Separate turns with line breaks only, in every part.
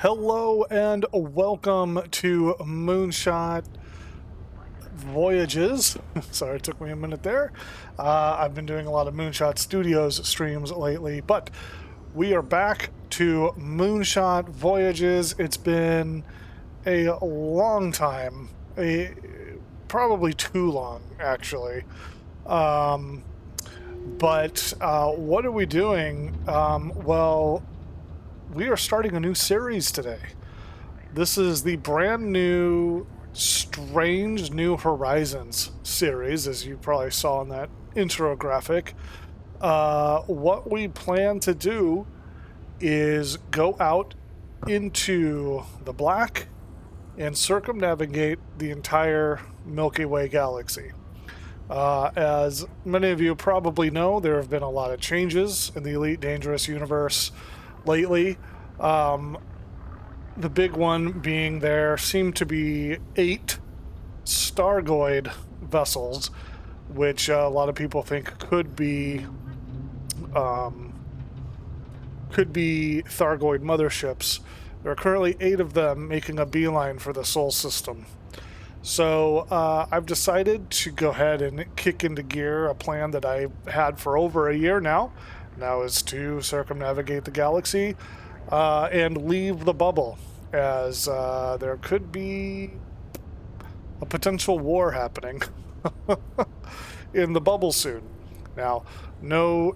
Hello and welcome to Moonshot Voyages. Sorry, it took me a minute there. I've been doing a lot of Moonshot Studios streams lately, but we are back to Moonshot Voyages. It's been a long time, probably too long, actually. Um, but what are we doing? Well, we are starting a new series today. This is the brand new Strange New Horizons series, as you probably saw in that intro graphic. What we plan to do is go out into the black and circumnavigate the entire Milky Way galaxy. As many of you probably know, there have been a lot of changes in the Elite Dangerous universe lately. The big one being there seem to be 8 Stargoid vessels, which a lot of people think could be Thargoid motherships. There are currently 8 of them making a beeline for the Sol system. So I've decided to go ahead and kick into gear a plan that I've had for over a year now. Now is to circumnavigate the galaxy and leave the bubble, as there could be a potential war happening in the bubble soon. Now, no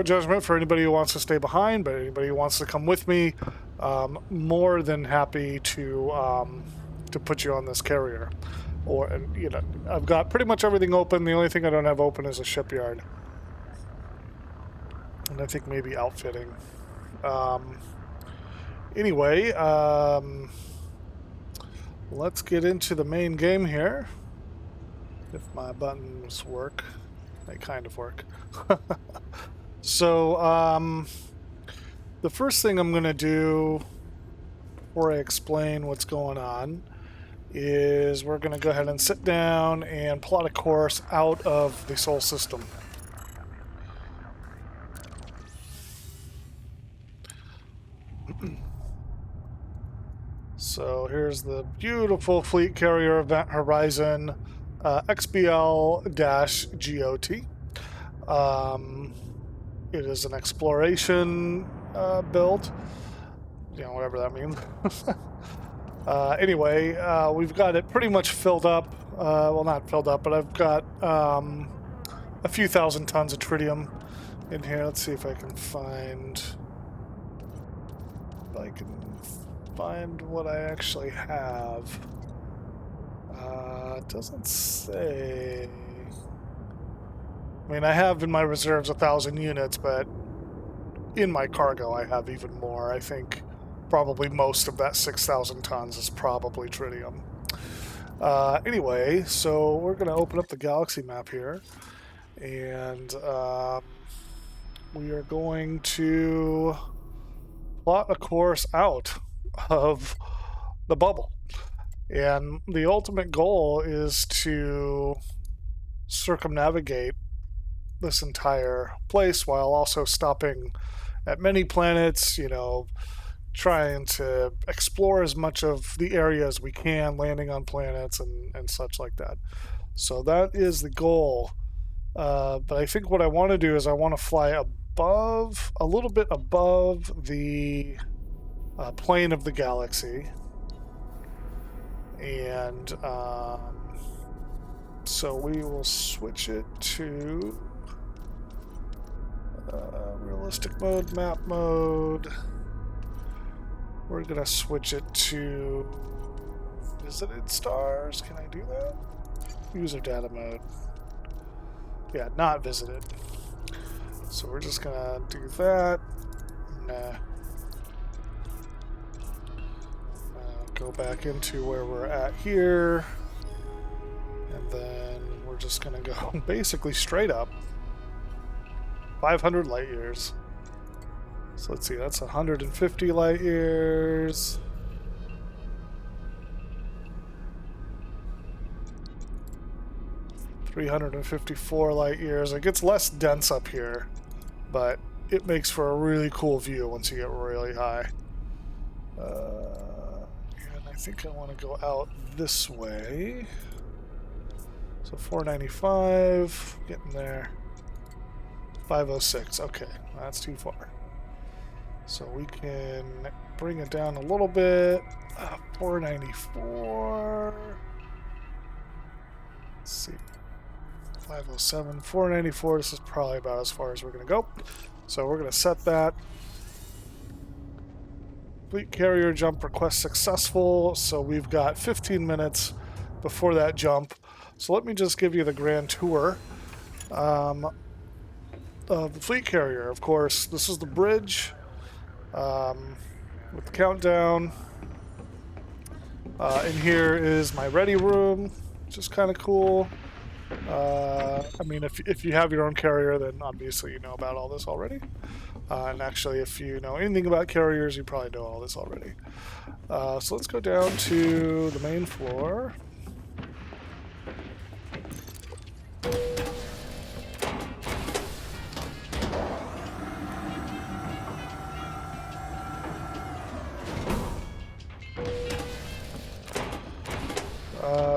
judgment for anybody who wants to stay behind, but anybody who wants to come with me, more than happy to put you on this carrier. I've got pretty much everything open. The only thing I don't have open is a shipyard, and I think maybe outfitting. Anyway, let's get into the main game here. If my buttons work, they kind of work. So, the first thing I'm going to do before I explain what's going on is we're going to go ahead and sit down and plot a course out of the Sol system. So here's the beautiful fleet carrier Event Horizon XBL-GOT. It is an exploration build, whatever that means. Anyway, we've got it pretty much filled up. Well, not filled up, but I've got a few thousand tons of tritium in here. Let's see if I can find what I actually have. It doesn't say. I mean, I have in my reserves 1,000 units, but in my cargo I have even more. I think probably most of that 6,000 tons is probably tritium. Anyway, so we're going to open up the galaxy map here, and we are going to plot a course out of the bubble. And the ultimate goal is to circumnavigate this entire place while also stopping at many planets, trying to explore as much of the area as we can, landing on planets and such like that. So that is the goal. But I think what I want to do is I want to fly a little bit above the plane of the galaxy. And so we will switch it to realistic mode, map mode. We're going to switch it to visited stars. Can I do that? User data mode. Yeah, not visited. So we're just going to do that. Nah. Go back into where we're at here, and then we're just going to go basically straight up 500 light years. So let's see, that's 150 light years. $354 light years. It gets less dense up here, but it makes for a really cool view once you get really high. And I think I want to go out this way. So 495, getting there. 506, okay, that's too far. So we can bring it down a little bit. 494. Let's see. 507, 494. This is probably about as far as we're going to go. So we're going to set that. Fleet carrier jump request successful. So we've got 15 minutes before that jump. So let me just give you the grand tour of the fleet carrier. Of course, this is the bridge with the countdown. In here is my ready room, which is kind of cool. I mean, if you have your own carrier, then obviously you know about all this already. And actually, if you know anything about carriers, you probably know all this already. So let's go down to the main floor.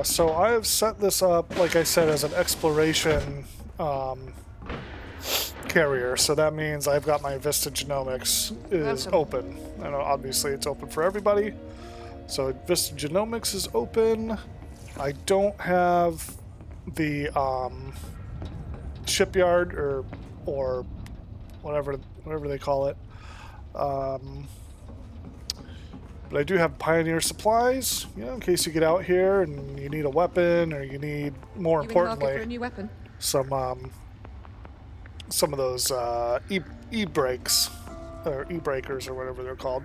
So I have set this up, like I said, as an exploration carrier. So that means I've got my Vista Genomics is open. And obviously it's open for everybody. So Vista Genomics is open. I don't have the shipyard or whatever they call it. But I do have Pioneer supplies, you know, in case you get out here and you need a weapon, or you need, more importantly,
for a new weapon.
some of those e-brakes or e-breakers or whatever they're called.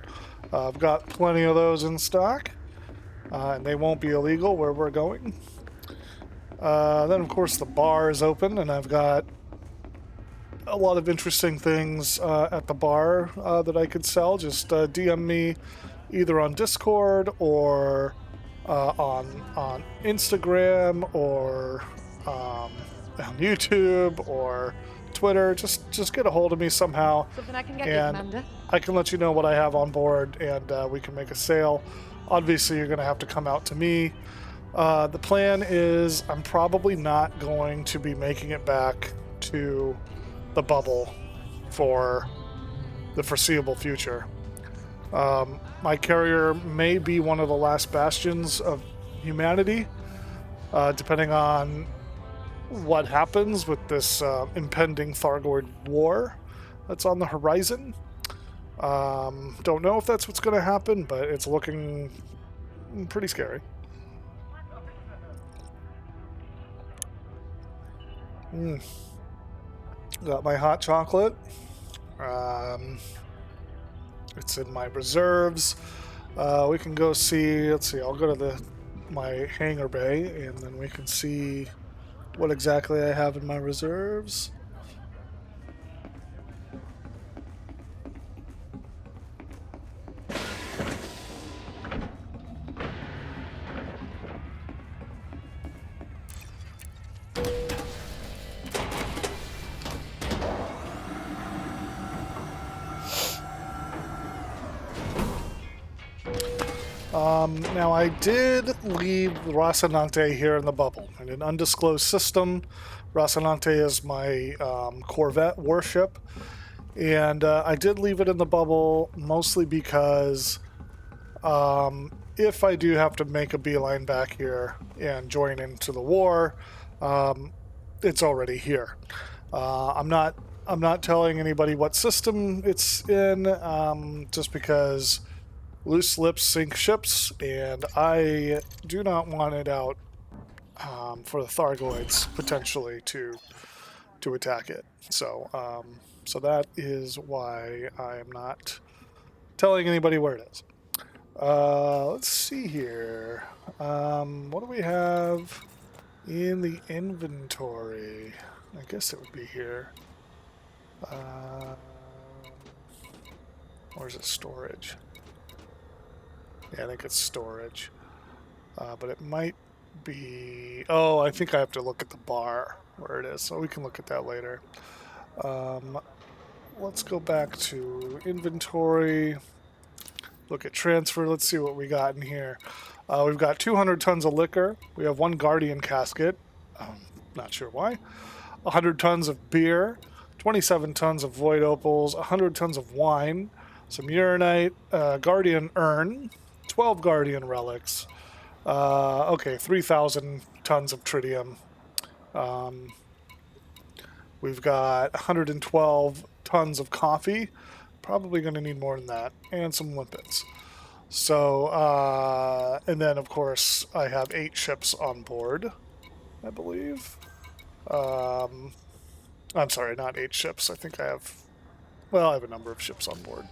I've got plenty of those in stock, and they won't be illegal where we're going. Then, of course, the bar is open, and I've got a lot of interesting things at the bar that I could sell. Just DM me either on Discord or on Instagram or on YouTube or Twitter. Just get a hold of me somehow.
Something I can get
and
you, Commander.
I can let you know what I have on board, and we can make a sale. Obviously, you're going to have to come out to me. The plan is I'm probably not going to be making it back to the bubble for the foreseeable future. My carrier may be one of the last bastions of humanity, depending on what happens with this impending Thargoid war that's on the horizon. Don't know if that's what's going to happen, but it's looking pretty scary. Got my hot chocolate. It's in my reserves. We can go see. Let's see. I'll go to my hangar bay, and then we can see what exactly I have in my reserves. Now, I did leave Rocinante here in the bubble in an undisclosed system. Rocinante is my Corvette warship, and I did leave it in the bubble mostly because if I do have to make a beeline back here and join into the war, it's already here. I'm not telling anybody what system it's in, just because loose lips sink ships, and I do not want it out for the Thargoids potentially to attack it. So so that is why I am not telling anybody where it is. Let's see here. What do we have in the inventory? I guess it would be here. Or is it storage? Yeah, I think it's storage. But it might be... Oh, I think I have to look at the bar where it is, so we can look at that later. Let's go back to inventory. Look at transfer. Let's see what we got in here. We've got 200 tons of liquor. We have 1 Guardian casket. Not sure why. 100 tons of beer. 27 tons of void opals. 100 tons of wine. Some uranite. Guardian urn. 12 Guardian relics. Okay, 3,000 tons of tritium. We've got 112 tons of coffee. Probably going to need more than that. And some limpets. So, and then of course I have 8 ships on board, I believe. I'm sorry, not 8 ships. I think I have, well, I have a number of ships on board.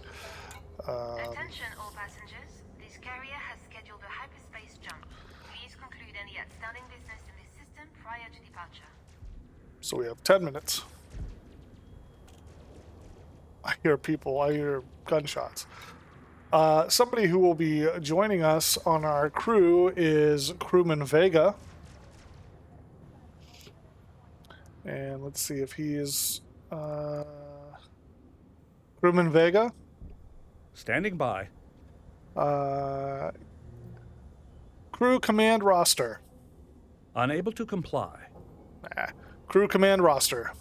Attention all passengers. This carrier has scheduled a hyperspace jump. Please conclude any outstanding business in this system prior to departure.
So we have 10 minutes. I hear gunshots. Somebody who will be joining us on our crew is Crewman Vega. And let's see if he is... Crewman Vega?
Standing by.
Crew command roster.
Unable to comply.
Crew command roster.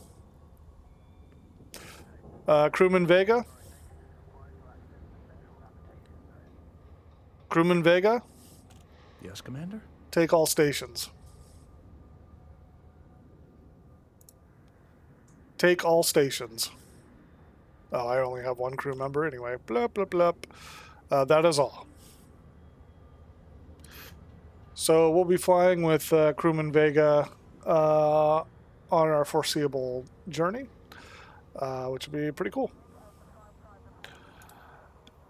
Crewman Vega? Crewman Vega?
Yes, Commander?
Take all stations. Take all stations. Oh, I only have 1 crew member anyway. Blup, blup, blup. That is all. So we'll be flying with Crewman Vega on our foreseeable journey, which will be pretty cool.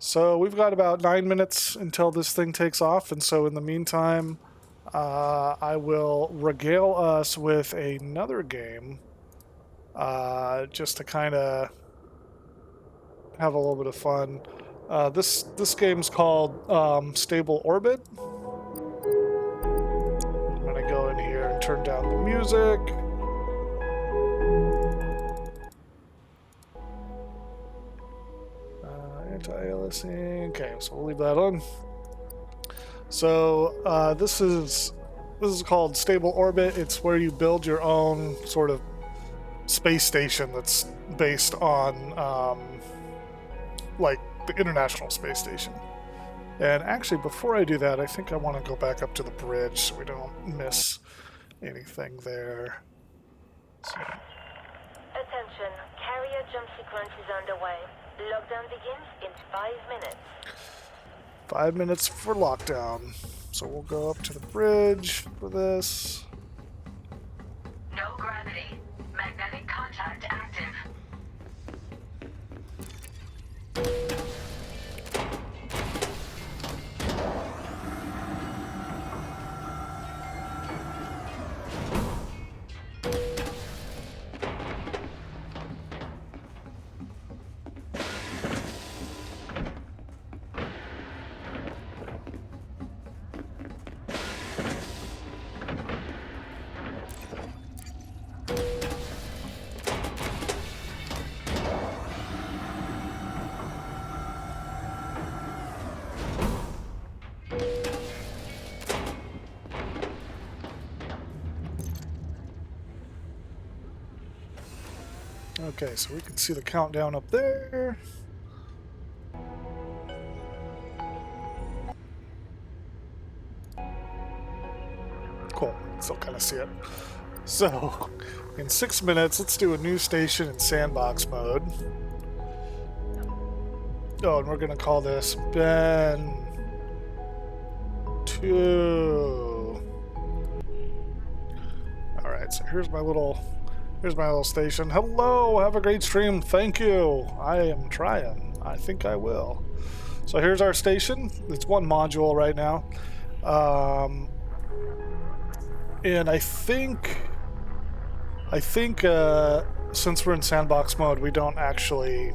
So we've got about 9 minutes until this thing takes off, and so in the meantime, I will regale us with another game, just to kind of have a little bit of fun. This game's called Stable Orbit. I'm gonna go in here and turn down the music. Anti-aliasing. Okay, so we'll leave that on. So this is called Stable Orbit. It's where you build your own sort of space station that's based on like the International Space Station. And actually, before I do that, I think I want to go back up to the bridge so we don't miss anything there. So.
Attention, carrier jump sequence is underway. Lockdown begins in 5 minutes.
5 minutes for lockdown. So we'll go up to the bridge for this.
No gravity. Magnetic contact active.
Okay, so we can see the countdown up there. Cool, still kind of see it. So, in 6 minutes, let's do a new station in sandbox mode. Oh, and we're gonna call this Ben 2. Alright, so here's my little station. Hello, have a great stream. Thank you. I am trying. I think I will. So here's our station. It's 1 module right now. And I think since we're in sandbox mode, we don't actually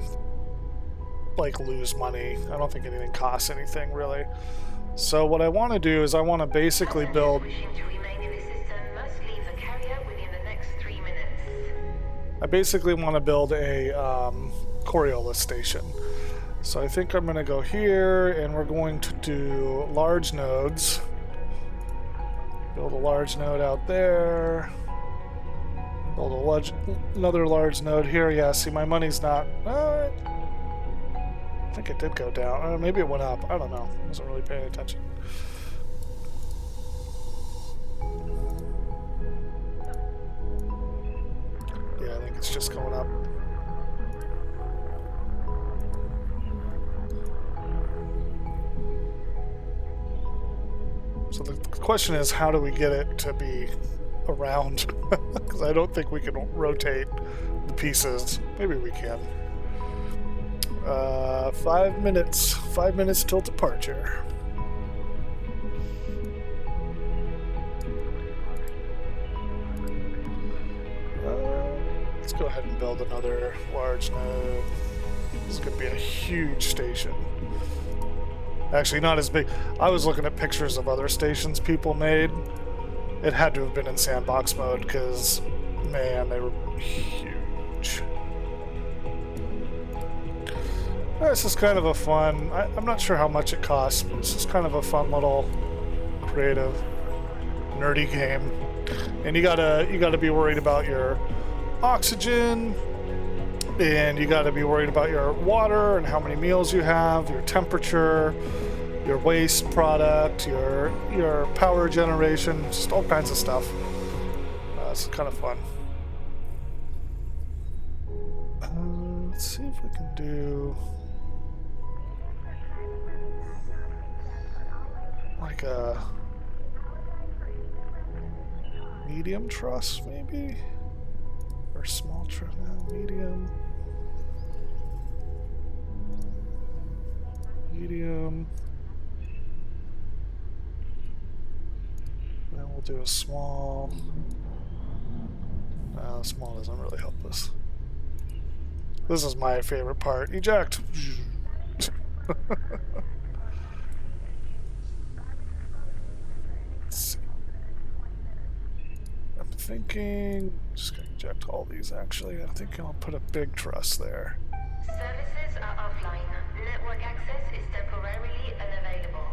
like lose money. I don't think anything costs anything really. So what I want to do is I want to basically build. I basically want to build a Coriolis station. So I think I'm going to go here, and we're going to do large nodes. Build a large node out there. Build another large node here. Yeah, see, my money's not... I think it did go down. Maybe it went up. I don't know. I wasn't really paying attention. Yeah, I think it's just going up. So the question is, how do we get it to be around? Because I don't think we can rotate the pieces. Maybe we can. 5 minutes. 5 minutes till departure. Let's go ahead and build another large node. This is going to be a huge station. Actually, not as big. I was looking at pictures of other stations people made. It had to have been in sandbox mode because, man, they were huge. This is kind of a fun... I'm not sure how much it costs, but this is kind of a fun little creative, nerdy game. And you gotta be worried about your oxygen, and you gotta be worried about your water and how many meals you have, your temperature, your waste product, your power generation, just all kinds of stuff. It's kind of fun. Let's see if we can do like a medium truss, maybe, or small truss. No, medium. Medium. Then we'll do a small. Small doesn't really help us. This is my favorite part. Eject. Let's see. I'm thinking. Just gonna eject all these. Actually, I think I'll put a big truss there.
Services are offline. Network access is temporarily unavailable.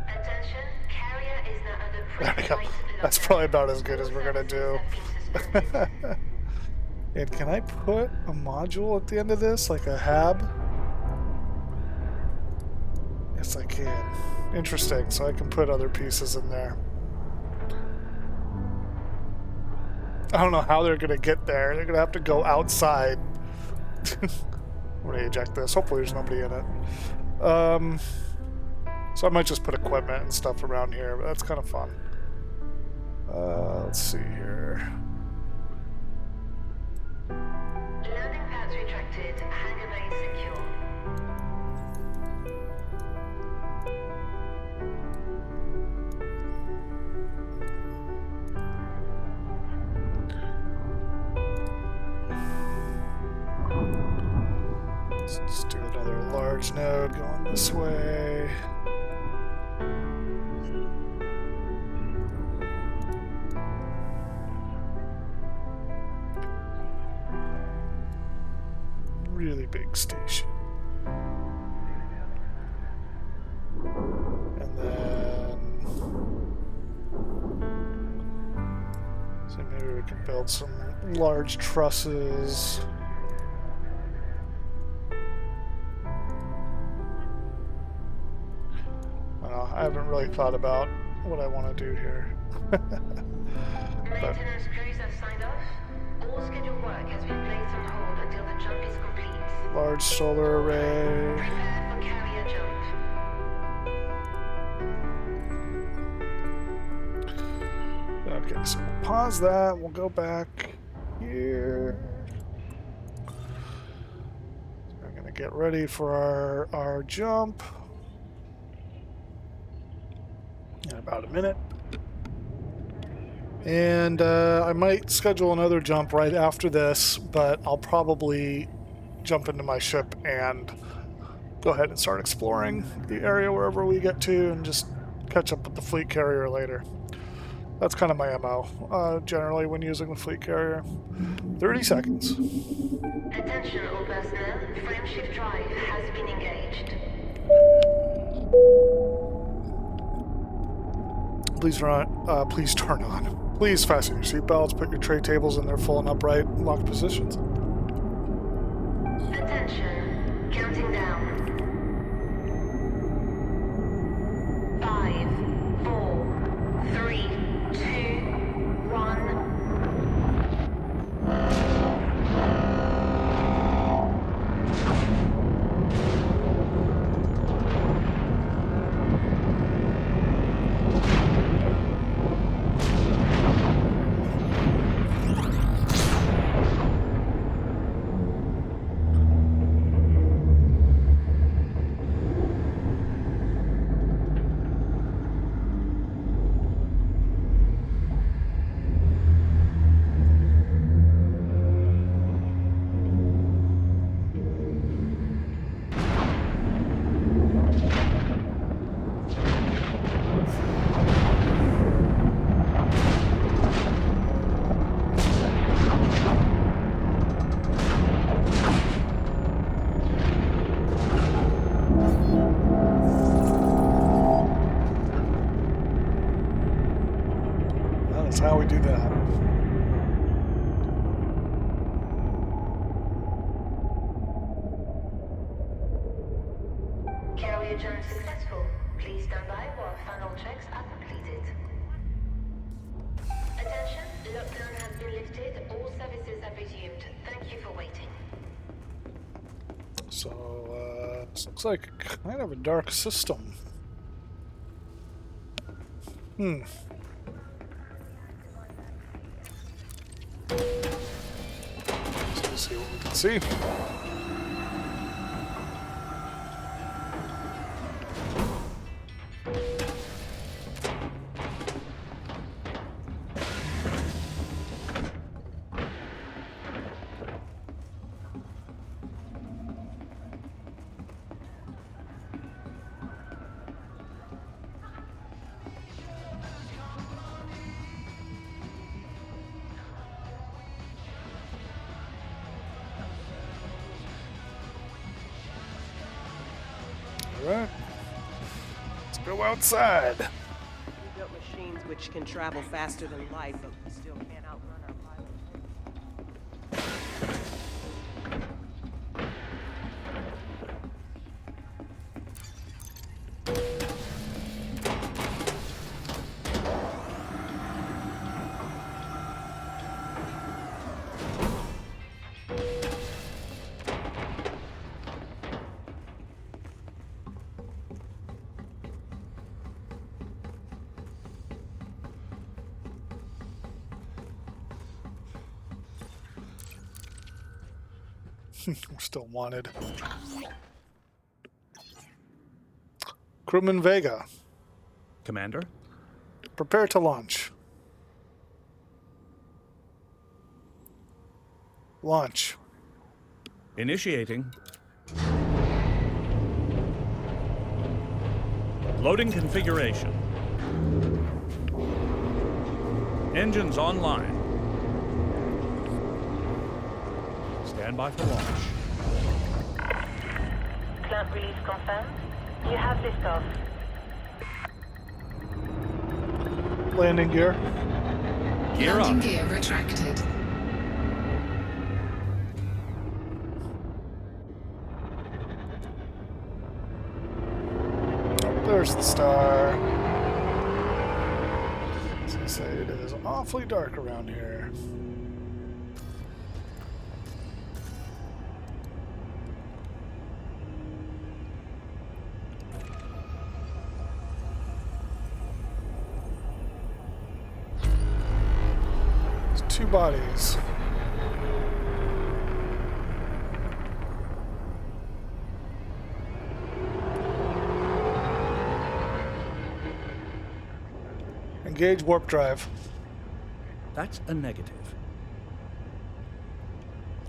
Attention, carrier is now under
There we go.
pre-flight
That's
lockdown.
probably about as good as we're gonna do.
Services have been suspended.
And can I put a module at the end of this, like a hab? Yes, I can. Interesting, so I can put other pieces in there. I don't know how they're gonna get there. They're gonna have to go outside. I'm gonna eject this. Hopefully there's nobody in it. So I might just put equipment and stuff around here, but that's kind of fun. Let's see here.
Landing pads retracted. Hangar bay secure.
Let's do another large node going this way. Really big station. And then... so maybe we can build some large trusses. I haven't really thought about what I want to do here.
Maintenance crews have signed off. All scheduled work has been placed on hold until the jump is complete.
Large solar array.
Prepare for carrier jump.
Okay, so we'll pause that. We'll go back here. We're gonna get ready for our jump. In about a minute. And I might schedule another jump right after this, but I'll probably jump into my ship and go ahead and start exploring the area wherever we get to and just catch up with the fleet carrier later. That's kind of my MO, generally, when using the fleet carrier. 30 seconds.
Attention all personnel, frameshift drive has been engaged.
Please turn on. Please fasten your seatbelts, put your tray tables in their full and upright locked positions.
Attention, counting down. 5, 4, 3, 2, 1.
That is how we do that.
Carrier journey successful. Please stand by while final checks are completed. Attention, lockdown has been lifted. All services have resumed. Thank you for waiting.
So, this looks like kind of a dark system. Let's see what we can see. Alright. Let's go outside.
We built machines which can travel faster than light, but we still can't outrun our pilots.
We're still wanted. Crewman Vega,
Commander?
prepare to launch. Launch.
Initiating. Loading configuration. Engines online. Stand by for launch.
Plant release confirmed. You have liftoff.
Landing gear.
Gear up.
Landing gear retracted.
There's the star. As I say, it is awfully dark around here. There's two bodies. Engage warp drive.
That's a negative.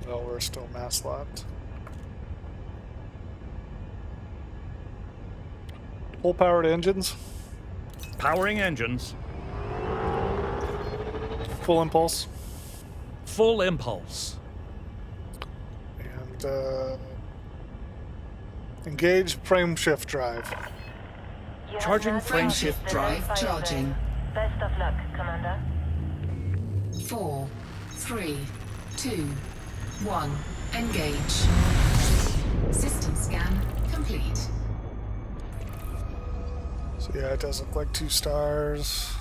Oh, we're still mass locked. Full powered engines.
Powering engines.
Full impulse.
Full impulse.
And engage frame shift drive.
Charging frame
Shift drive charging.
Best of luck, Commander.
4, 3, 2, 1. Engage. System scan complete.
So yeah, it does look like 2 stars.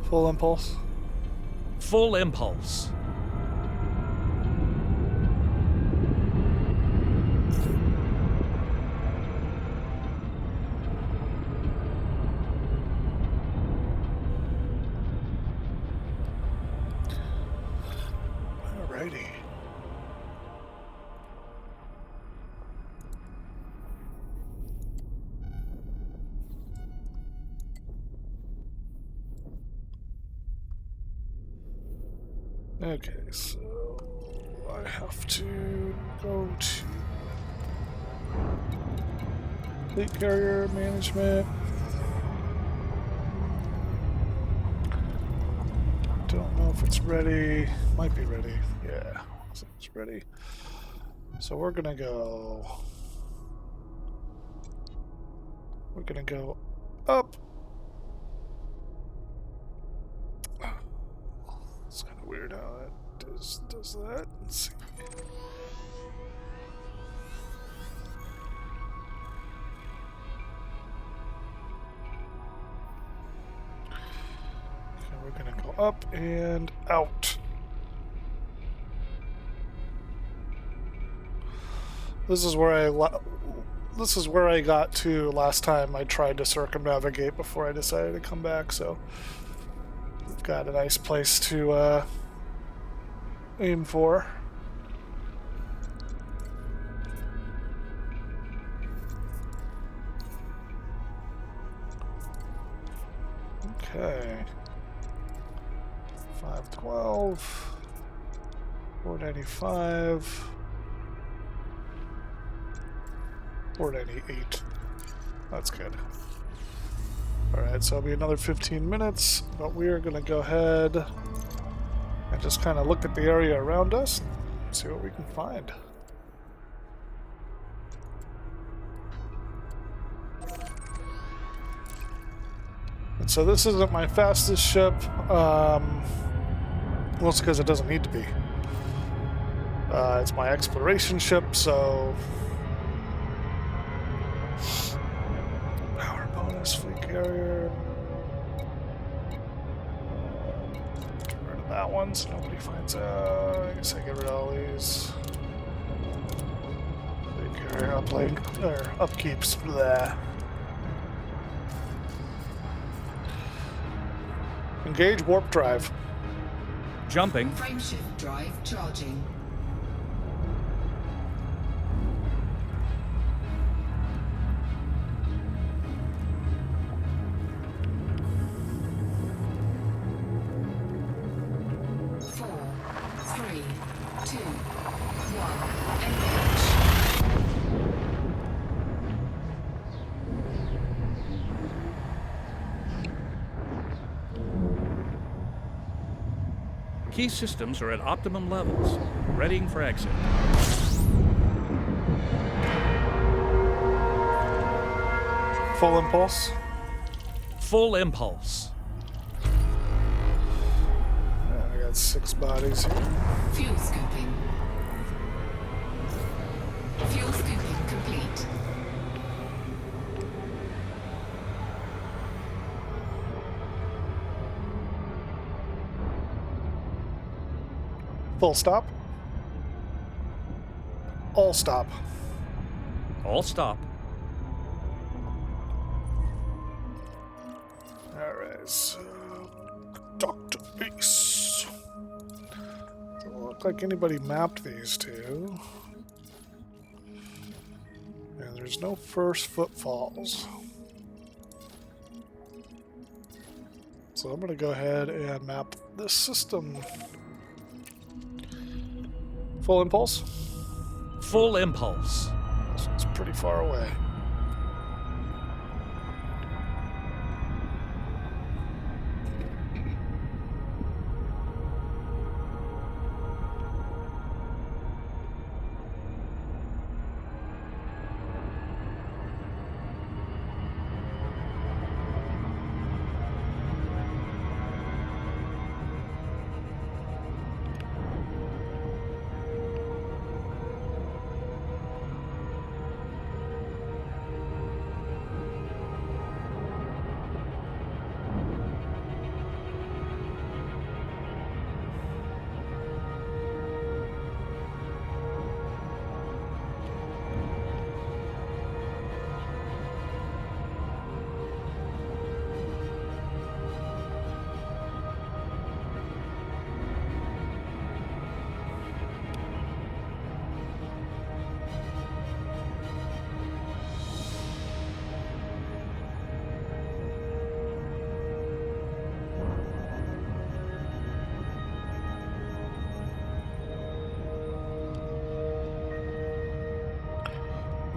Full impulse.
Full impulse.
Alrighty. Okay, so I have to go to fleet carrier management. Don't know if it's ready. Might be ready. Yeah, looks like it's ready. So we're gonna go. We're gonna go up. It's kind of weird how it does that. Let's see. Okay, we're gonna go up and out. This is where I got to last time I tried to circumnavigate before I decided to come back. So we've got a nice place to aim for. Okay. 512. 495. 498. That's good. Alright, so it'll be another 15 minutes, but we are going to go ahead and just kind of look at the area around us and see what we can find. And so this isn't my fastest ship, mostly because it doesn't need to be. It's my exploration ship, so power bonus, fleet carrier. Get rid of that one so nobody finds out. I guess I get rid of all these. Fleet carrier upkeeps. Blah. Engage warp drive.
Jumping.
Frameshift drive charging.
Key systems are at optimum levels, readying for exit.
Full impulse.
Full impulse.
I got 6 bodies here.
Fuel scooping. Fuel scooping complete.
Full stop. All stop.
All stop.
Alright, so Dr. Ace. Doesn't look like anybody mapped these two. And there's no first footfalls. So I'm gonna go ahead and map this system. Full impulse.
Full impulse.
This one's pretty far away.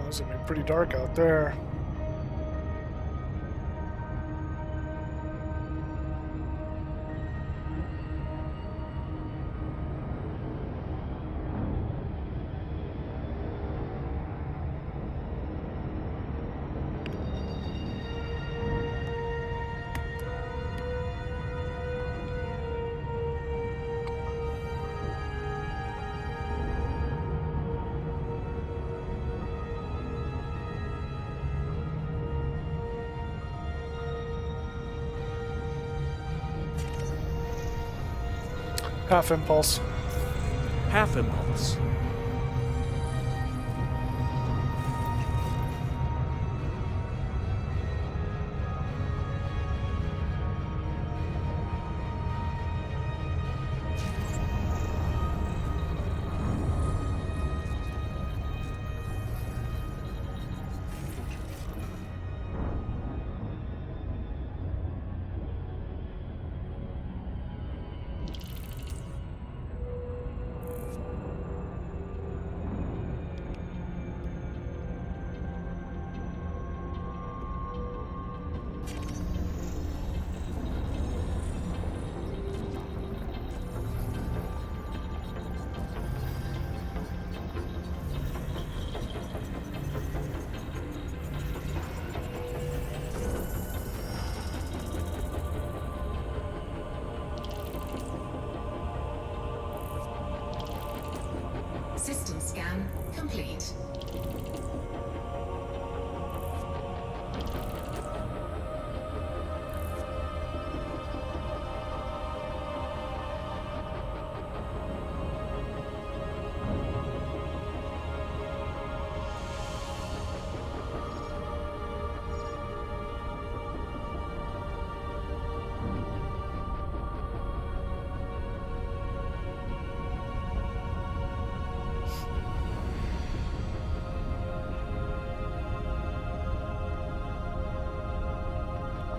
It's gonna be pretty dark out there. Half impulse.
Half impulse.
System scan complete.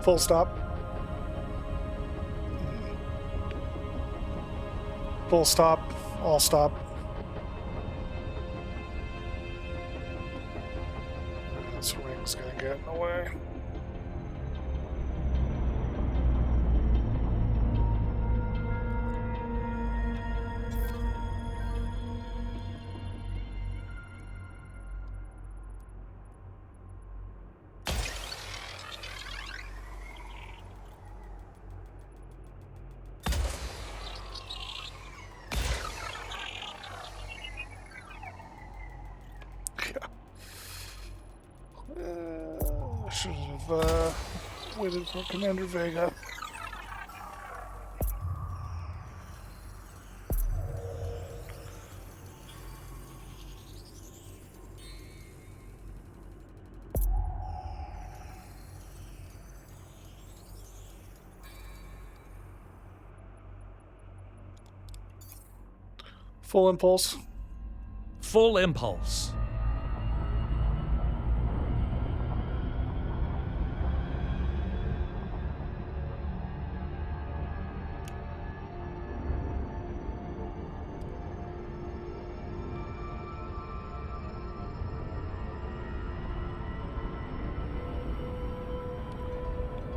Full stop. Full stop. All stop. This ring's gonna get in the way. Should have waited for Commander Vega. Full impulse.
Full impulse.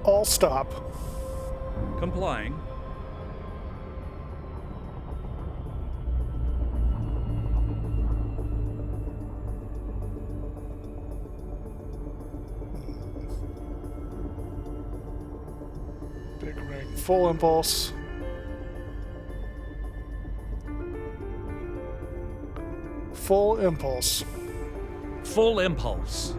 All stop.
Complying.
Big ring. Full impulse. Full impulse.
Full impulse.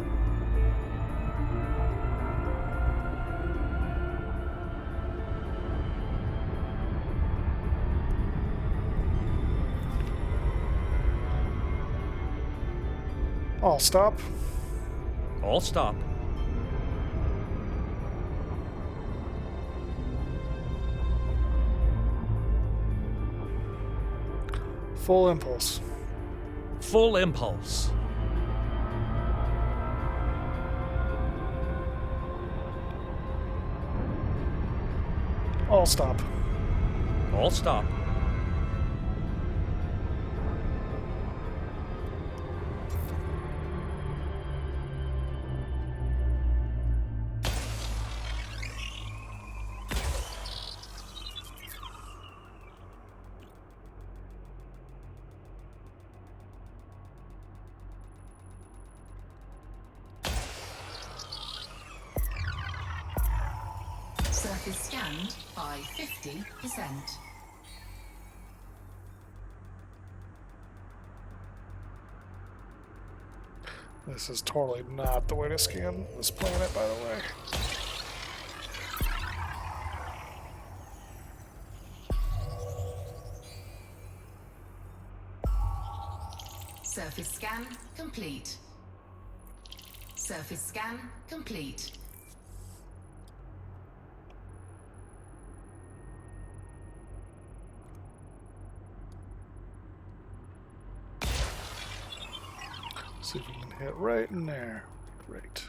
All stop.
All stop.
Full impulse.
Full impulse.
All stop.
All stop.
Surface scanned by 50%.
This is totally not the way to scan this planet, by the way.
Surface scan complete. Surface scan complete.
See if we can hit right in there. Great.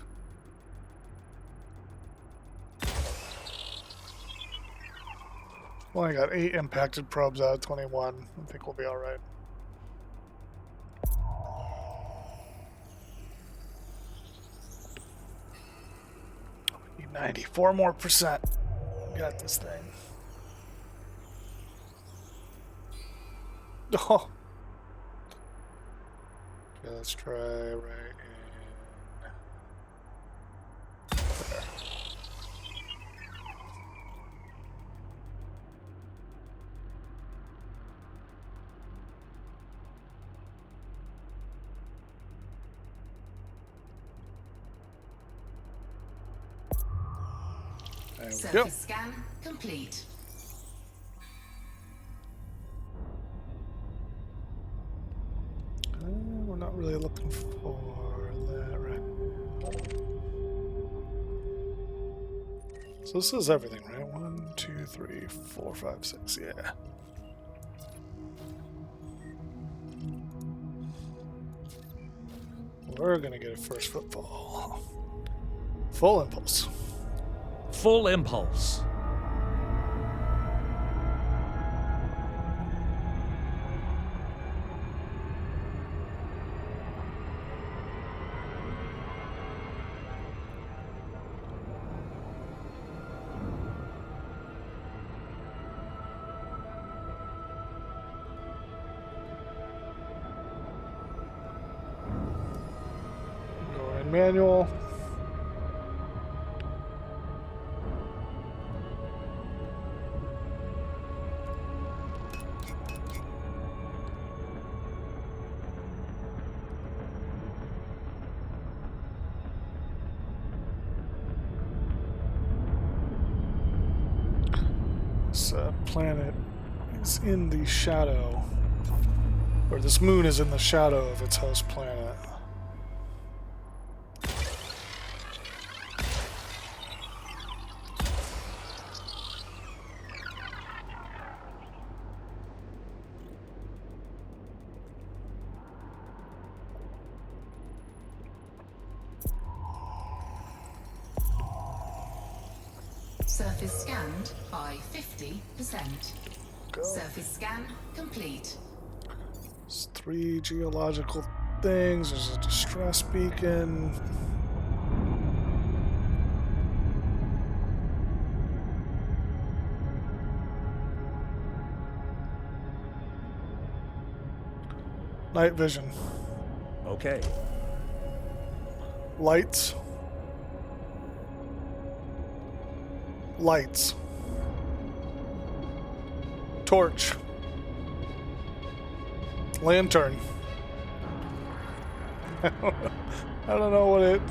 Well, I got 8 impacted probes out of 21. I think we'll be alright. Need 94 more %. Got this thing. Oh. Okay, let's try right in there. There we go.
Surface scan complete.
We're not really looking for that right now. So this is everything, right? 1, 2, 3, 4, 5, 6. Yeah. We're gonna get a first footfall. Full impulse.
Full impulse.
Going in manual. This planet is in the shadow, or this moon is in the shadow of its host planet.
Surface scanned by 50%.
Go.
Surface scan complete.
There's 3 geological things. There's a distress beacon. Night vision.
Okay.
Lights. Lights. Torch. Lantern. I don't know what it...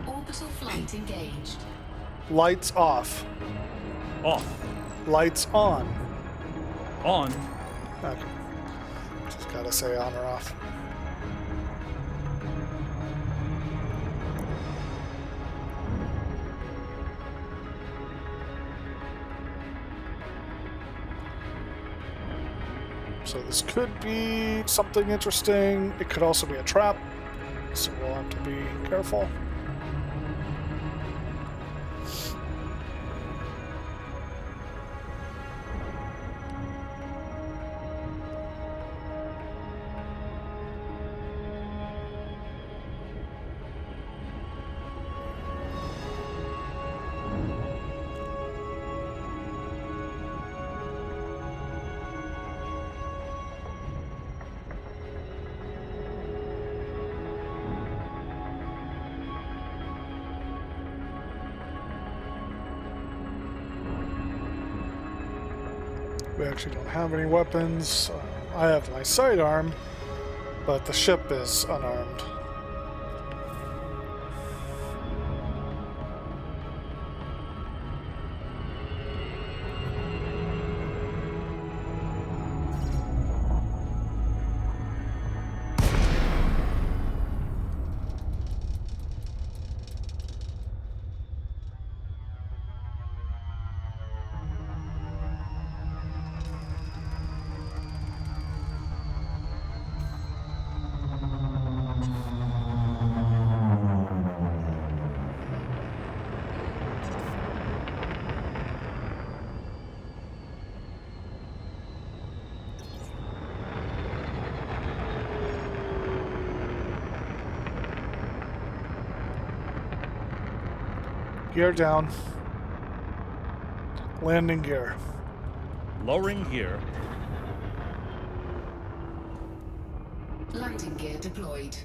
Orbital flight engaged.
Lights off.
Off.
Lights on.
On.
Okay. Just gotta say on or off. So this could be something interesting. It could also be a trap. So we'll have to be careful. We actually don't have any weapons. I have my sidearm, but the ship is unarmed. Gear down. Landing gear.
Lowering gear.
Landing gear deployed.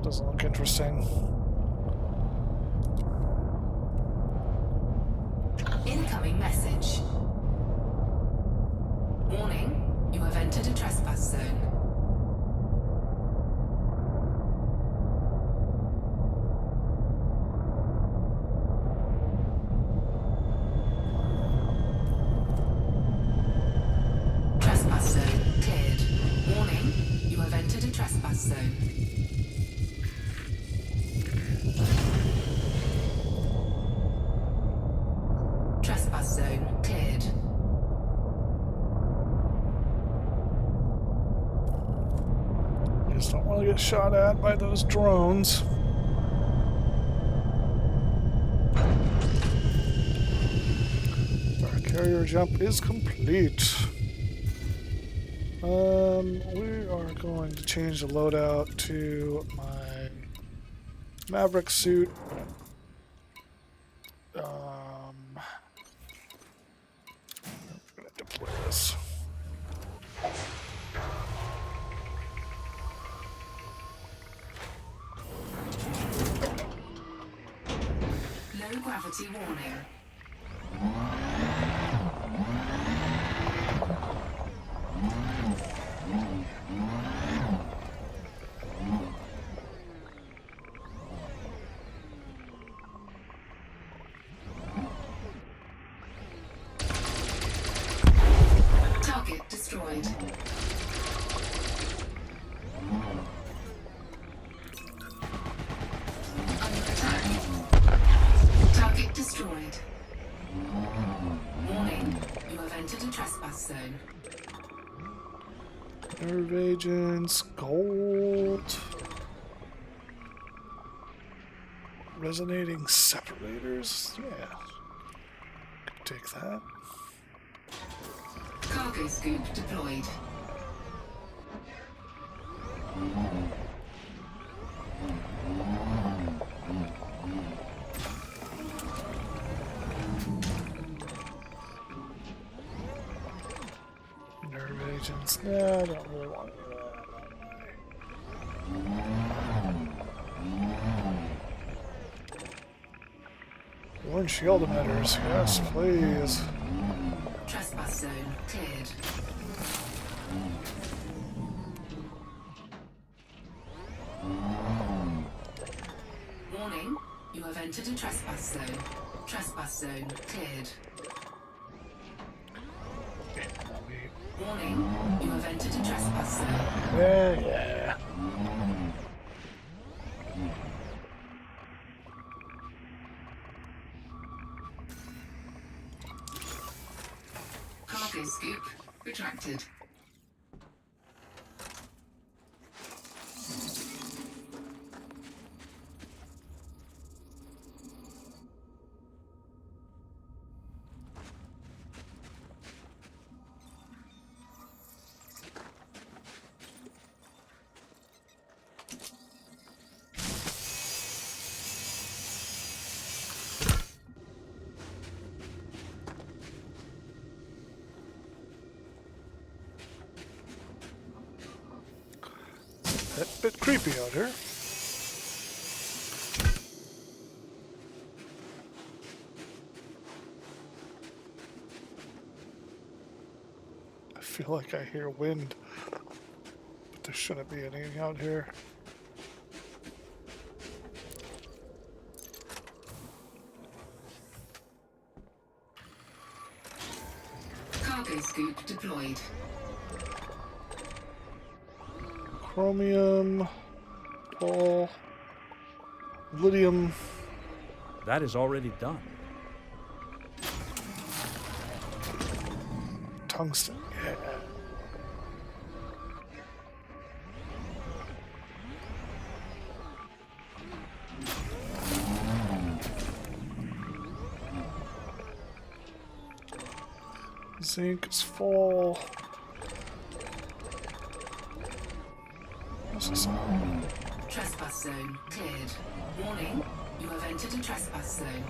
Doesn't look interesting.
Incoming message. Warning, you have entered a trespass zone. Trespass zone cleared. Warning, you have entered a trespass zone. Trespass zone cleared.
I just don't want to get shot at by those drones. Our carrier jump is complete. We are going to change the loadout to my Maverick suit. I'm gonna deploy this.
Low gravity warning. Target destroyed. Under attack. Target destroyed.
Nerve agents, gold. Resonating separators. Yeah. Could take that.
Cargo scoop deployed.
Nerve agents. Nah, I don't really want that. Warren shield emitters. Yes, please.
Trespass zone cleared. Warning, you have entered a trespass zone. Trespass zone cleared. Warning, you have entered a trespass zone.
Yeah.
Cargo scoop retracted.
A bit creepy out here. I feel like I hear wind, but there shouldn't be anything out here.
Cargo scoop deployed.
Chromium, coal, lithium.
That is already done.
Tungsten, yeah. Zinc is full. This is
Trespass zone cleared. Warning, you have entered a trespass zone.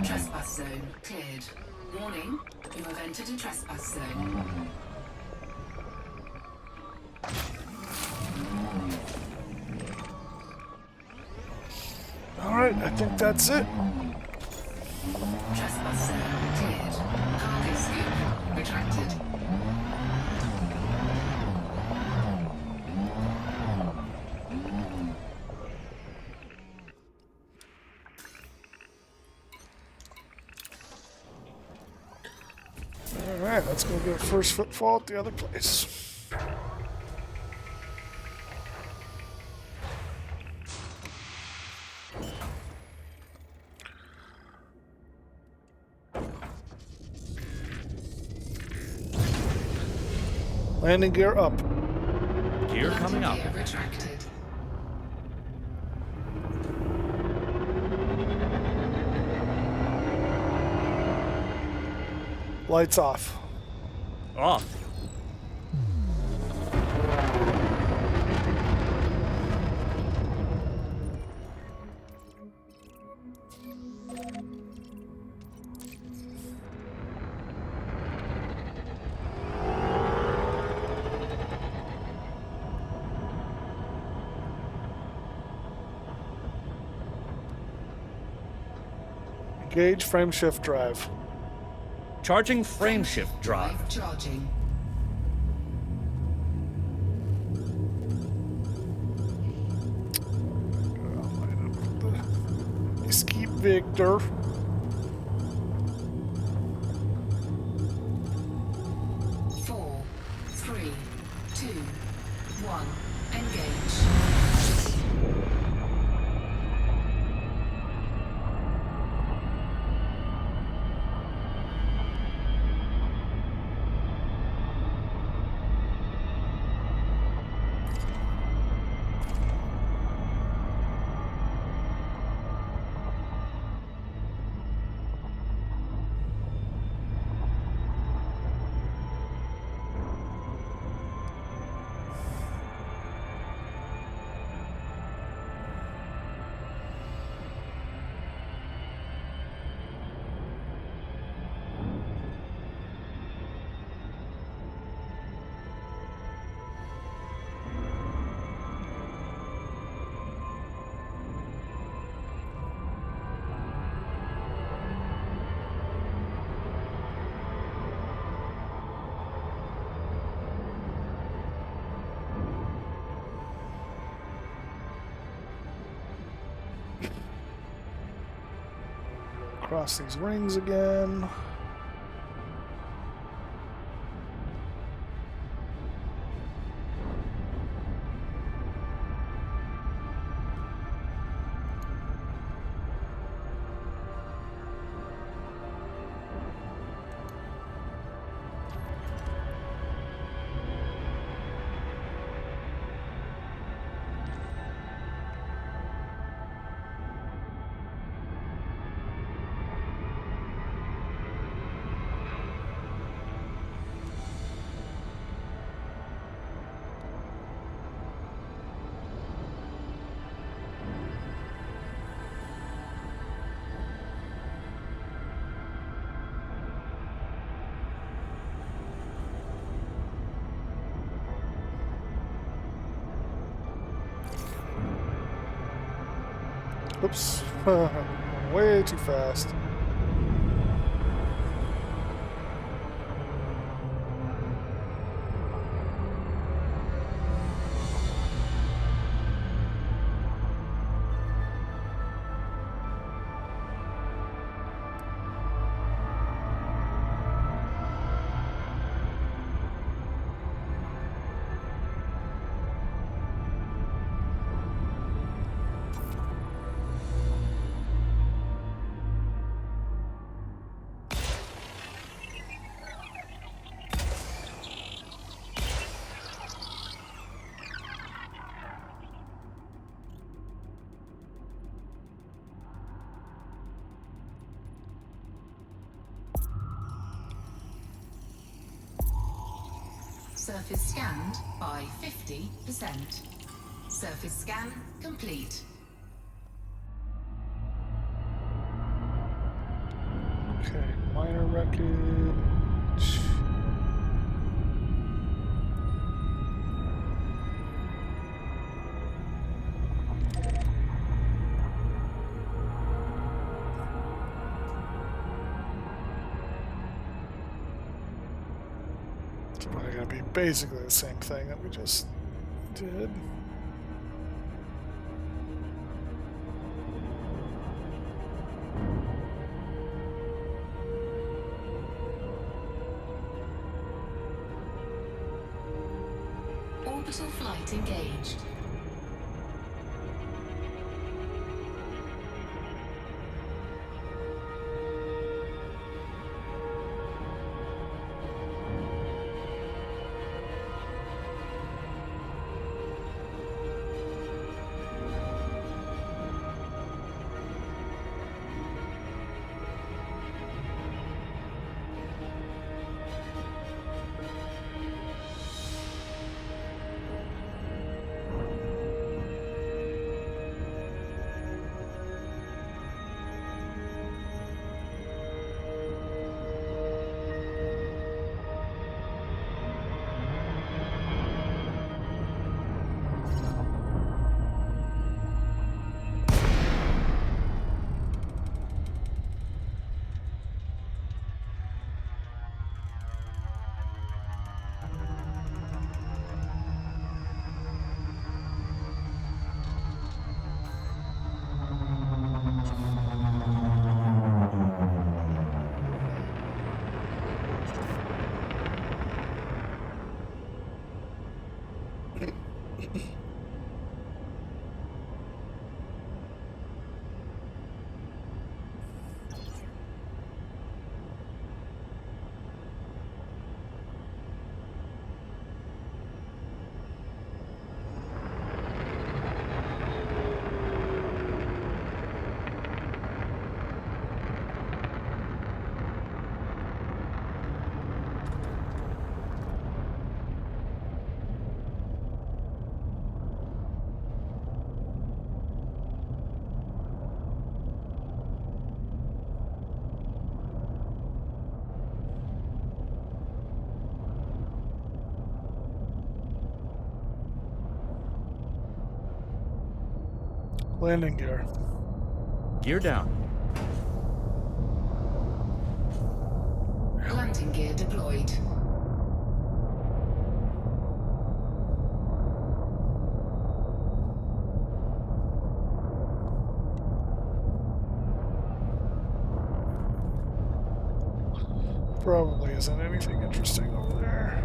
Trespass zone cleared. Warning, you have entered a trespass zone.
Alright, I think that's it.
Trespass zone cleared. Cargo scoop retracted.
Alright, let's go get first footfall at the other place. Landing gear up.
Gear coming up.
Gear retracted.
Lights off.
Off.
Engage frame shift drive.
Charging frame shift drive.
Charging.
Escape Victor.
Four, three, two, one. engage.
Cross these rings again. Oops. Way too fast.
Surface scanned by 50%. Surface scan complete.
Okay, minor wreckage. It's probably gonna be basically the same thing that we just did.
Orbital flight engaged.
Landing gear.
Gear down.
Landing gear deployed.
Probably isn't anything interesting over there.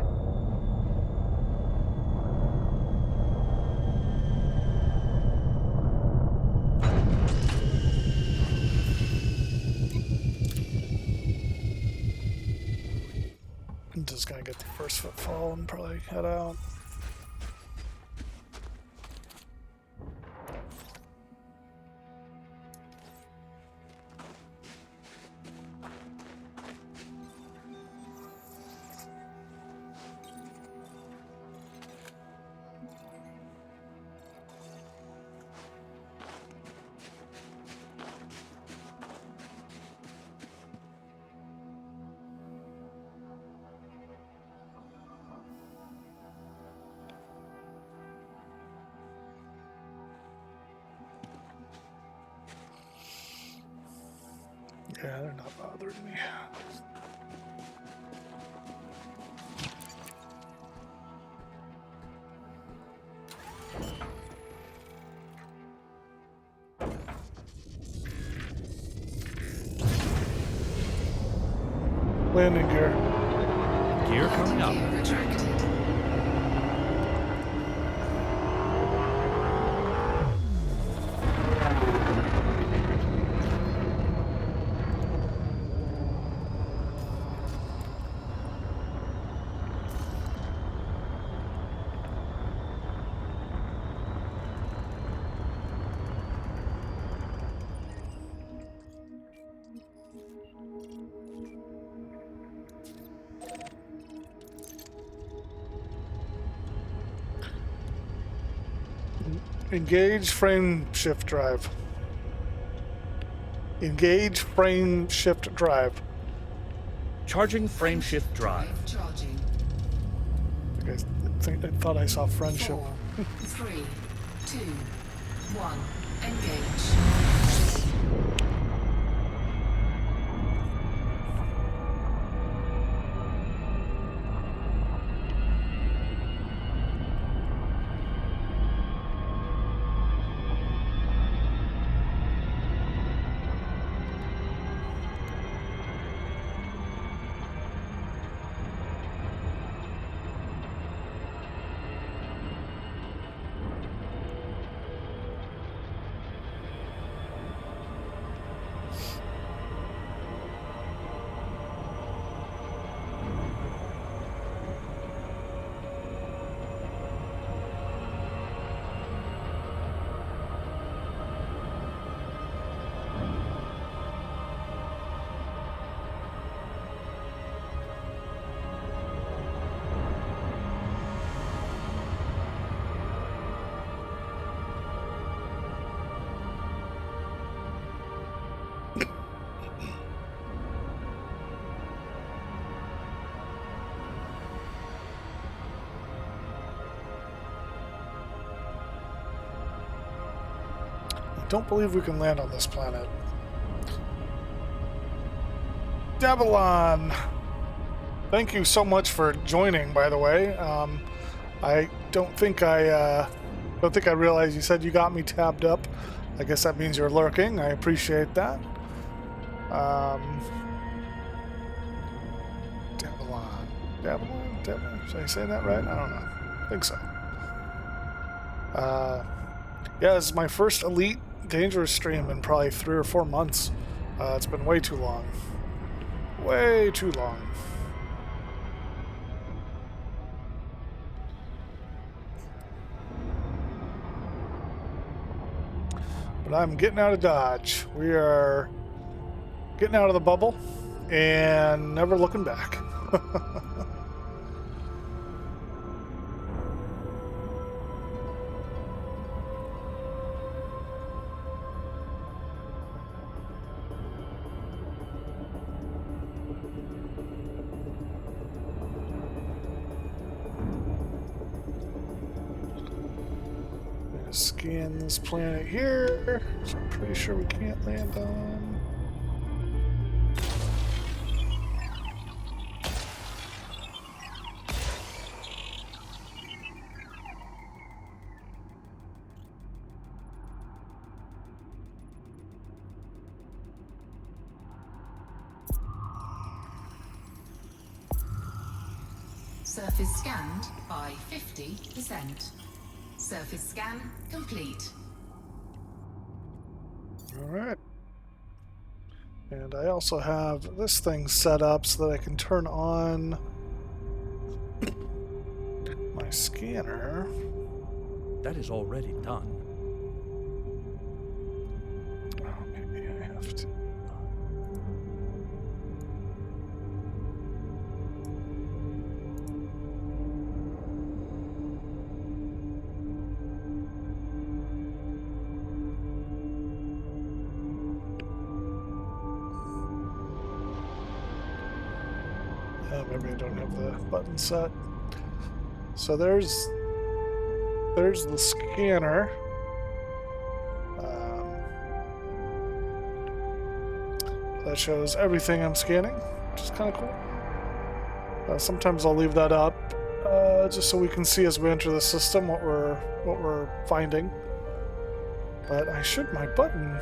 I'm just gonna get the first footfall and probably head out. Yeah, they're not bothering me. Landing gear.
Gear coming up.
Gear retracted.
Engage frame shift drive. Engage frame shift drive.
Charging frame shift drive.
Charging.
I thought I saw friendship.
4, 3, 2, 1. Engage. Don't believe we can land on this planet. Davalon! Thank you so much for joining, by the way. I don't think I realized you said you got me tabbed up. I guess that means you're lurking. I appreciate that. Davalon? Should I say that right? I don't know. I think so. Yeah, this is my first Elite Dangerous stream in probably 3 or 4 months. It's been way too long. Way too long. But I'm getting out of Dodge. We are getting out of the bubble and never looking back.
Just scan this planet here, which I'm pretty sure we can't land on.
Surface scanned by 50%. Surface scan complete.
Alright. And I also have this thing set up so that I can turn on my scanner.
That is already done.
Oh, maybe I have to. Maybe I don't have the button set. So there's the scanner. That shows everything I'm scanning, which is kind of cool. Sometimes I'll leave that up just so we can see as we enter the system what we're finding. But my button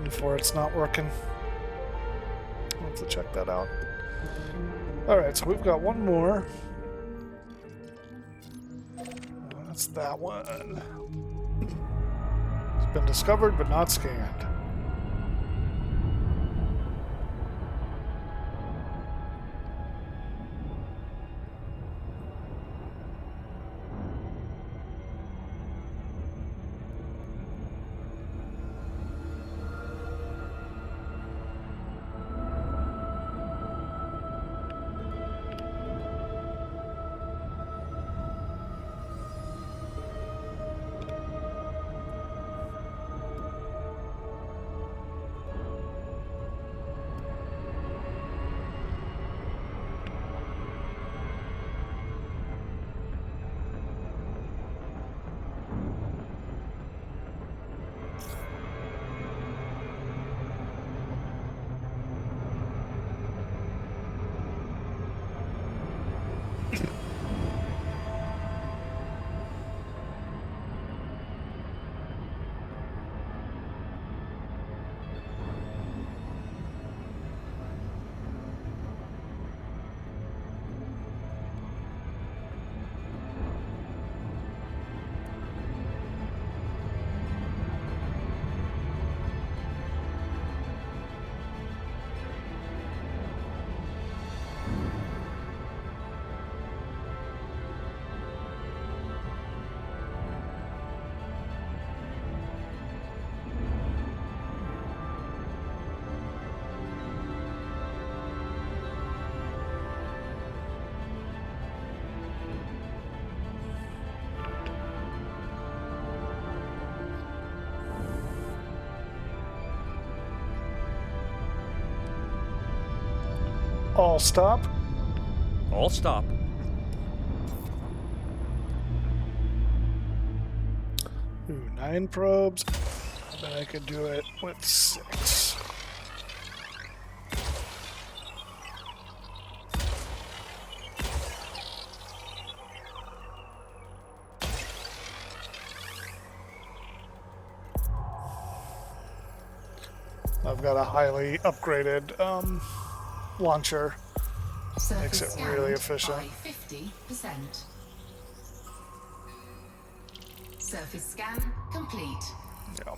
for it's not working. I'll have to check that out. Alright, so we've got one more. That's that one. It's been discovered but not scanned. All stop.
All stop.
Ooh, 9 probes. I bet I could do it with 6. I've got a highly upgraded launcher. Makes it really efficient.
By 50%. Surface scan complete.
Yeah.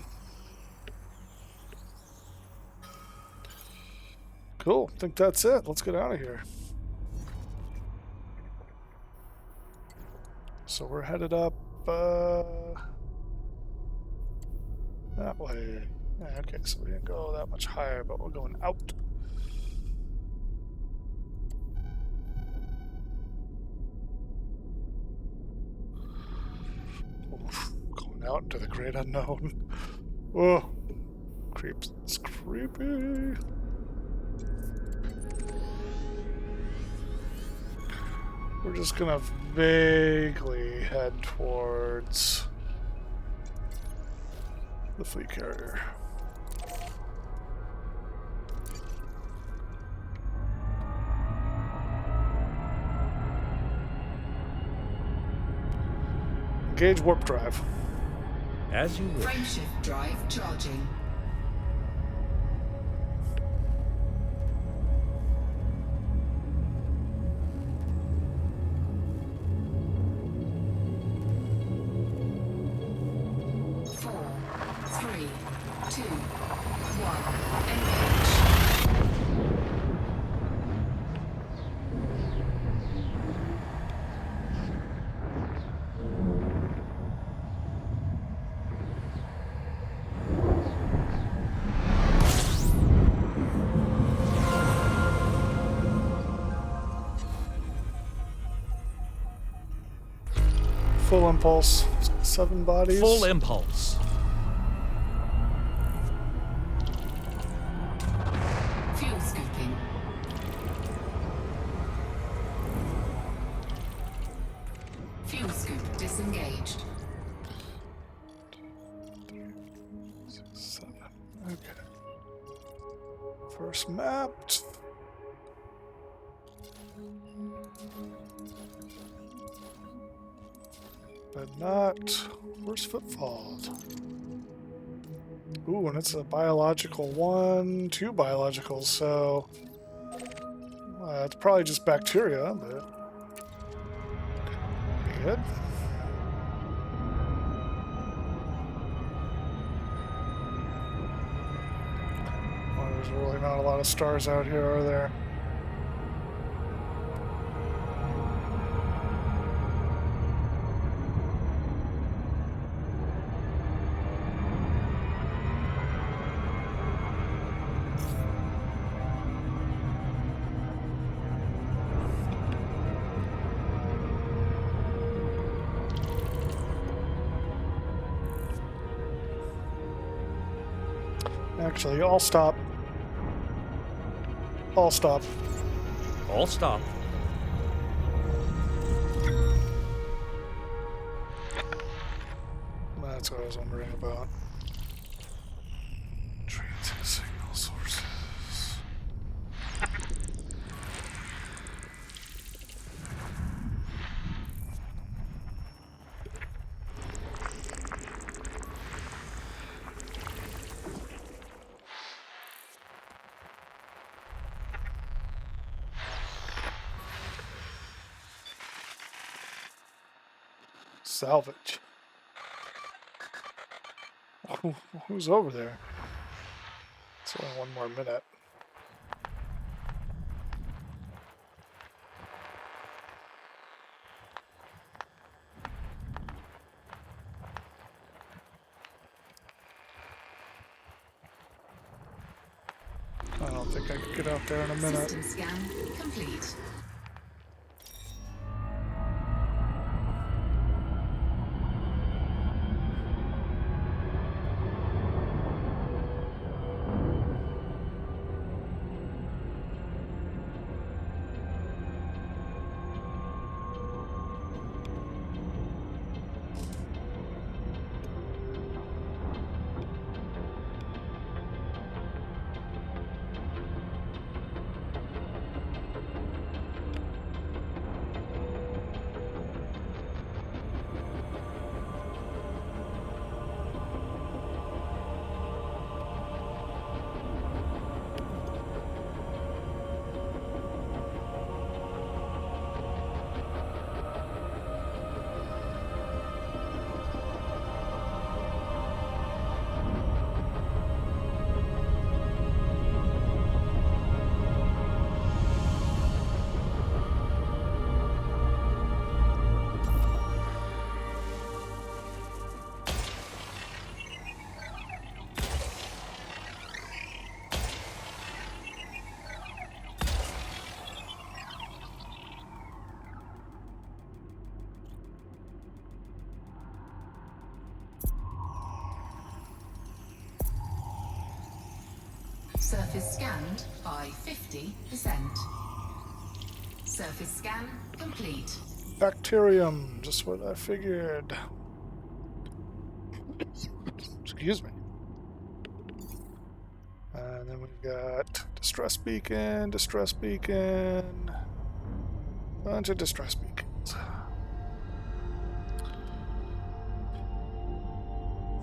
Cool. I think that's it. Let's get out of here. So we're headed up that way. Okay, so we didn't go that much higher, but we're going out. Oof, going out into the great unknown. Oh, creeps. It's creepy. We're just gonna vaguely head towards the fleet carrier. Engage warp drive.
As you wish.
Frameshift drive charging. Four, three, two, one. Engage.
Full impulse. 7 bodies.
Full impulse.
Fuel scooping. Fuel scoop disengaged.
7. Okay. First mapped. But not. Where's footfalls? Ooh, and it's a biological one, 2 biologicals, so it's probably just bacteria, but good. Well, there's really not a lot of stars out here, are there? Actually, I'll stop. I'll stop.
All stop.
That's what I was wondering about. Transit signal sources. Salvage. Who's over there? It's only 1 more minute. I don't think I can get out there in a minute.
System scan complete. Surface scanned by 50%. Surface scan complete.
Bacterium, just what I figured. Excuse me. And then we've got distress beacon, bunch of distress beacons.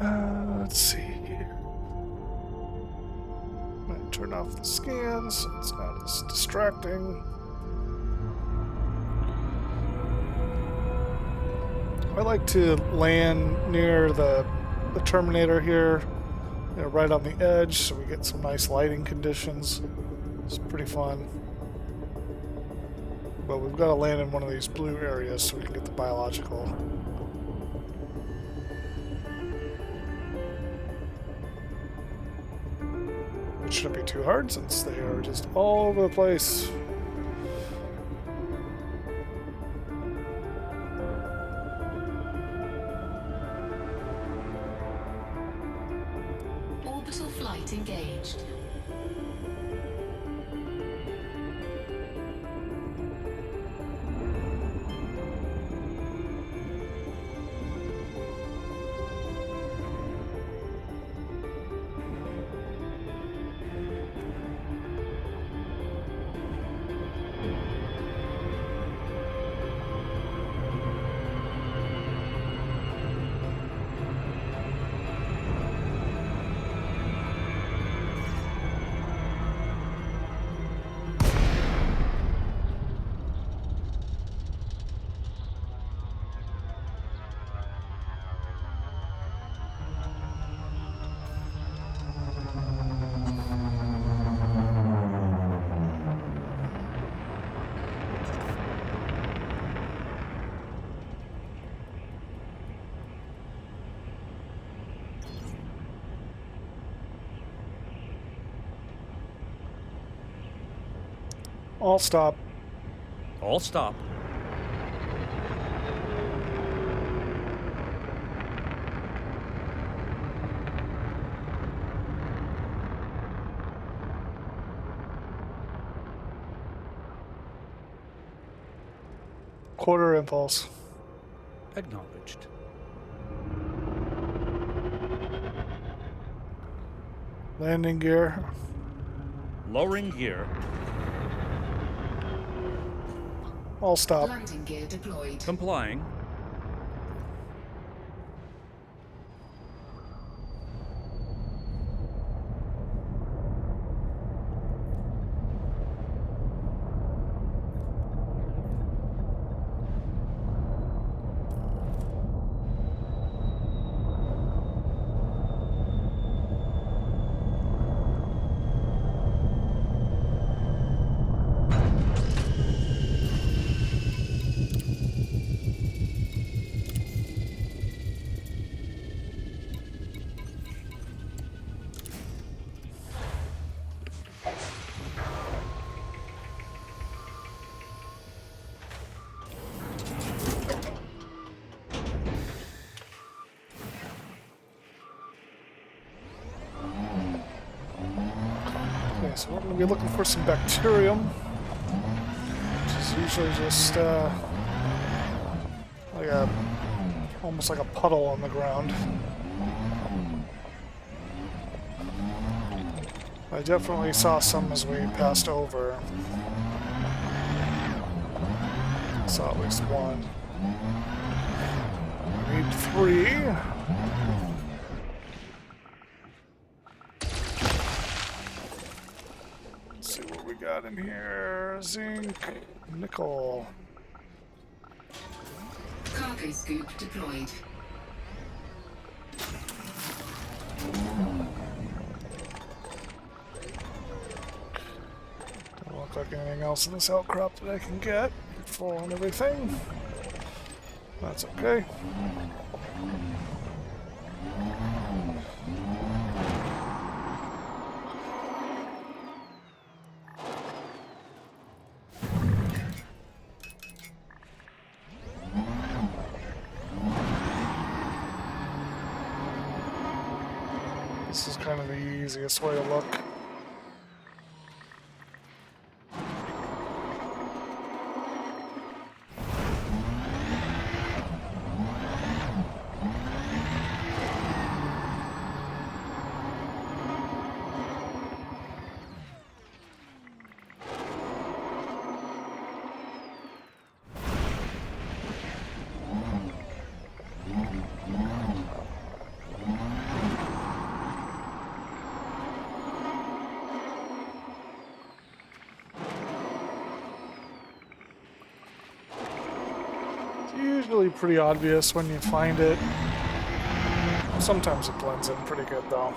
Let's see here. Might turn off the scans so it's not as distracting. I like to land near the Terminator here, you know, right on the edge, so we get some nice lighting conditions. It's pretty fun. But we've got to land in one of these blue areas so we can get the biological. It shouldn't be too hard since they are just all over the place.
Orbital flight engaged.
All stop.
All stop.
Quarter impulse.
Acknowledged.
Landing gear.
Lowering gear.
All stop.
Landing gear deployed.
Complying.
Okay, so we're going to be looking for some bacterium, which is usually just like almost like a puddle on the ground. I definitely saw some as we passed over. Saw at least one. We need 3. Let's see what we got in here. Zinc, nickel.
Cargo scoop deployed.
Don't look like anything else in this outcrop that I can get. Full on everything. That's okay. This is kind of the easiest way to look.
usually pretty obvious when you find it. Sometimes it blends in pretty good though.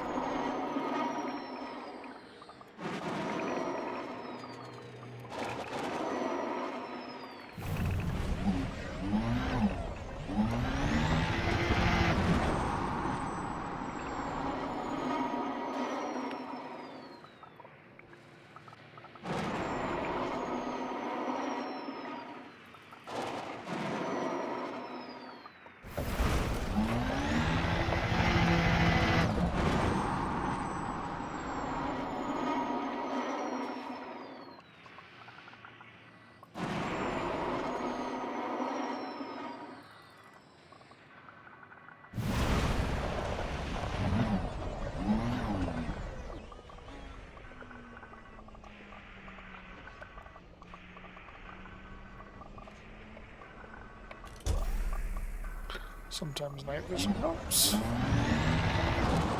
Sometimes night vision helps,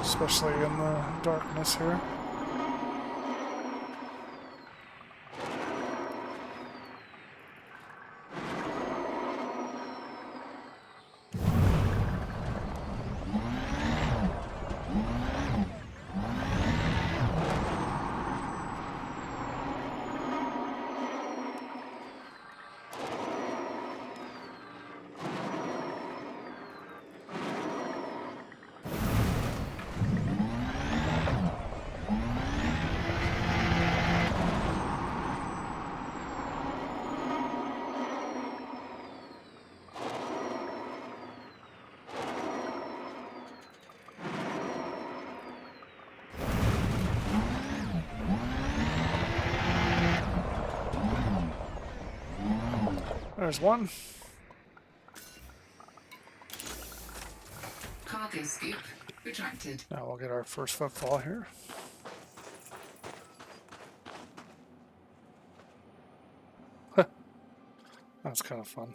especially in the darkness here. There's one.
Cargo scoop retracted.
Now we'll get our first footfall here. That's kind of fun.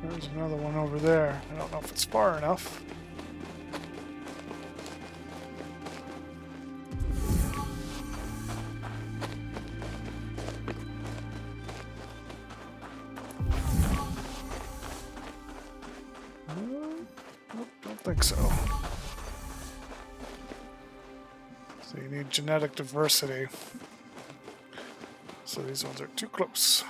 There's another one over there. I don't know if it's far enough. Nope, don't think so. So you need genetic diversity. So these ones are too close.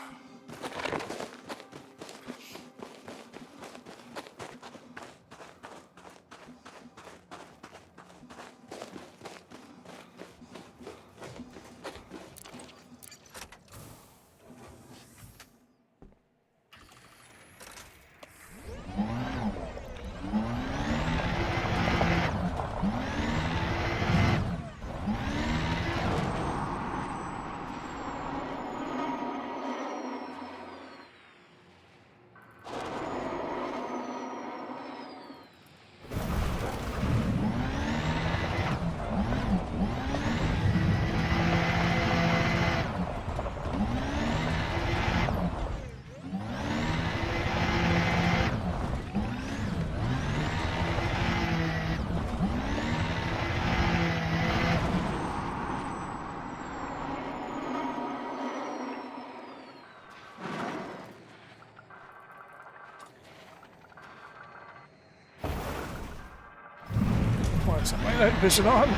I set my night vision on.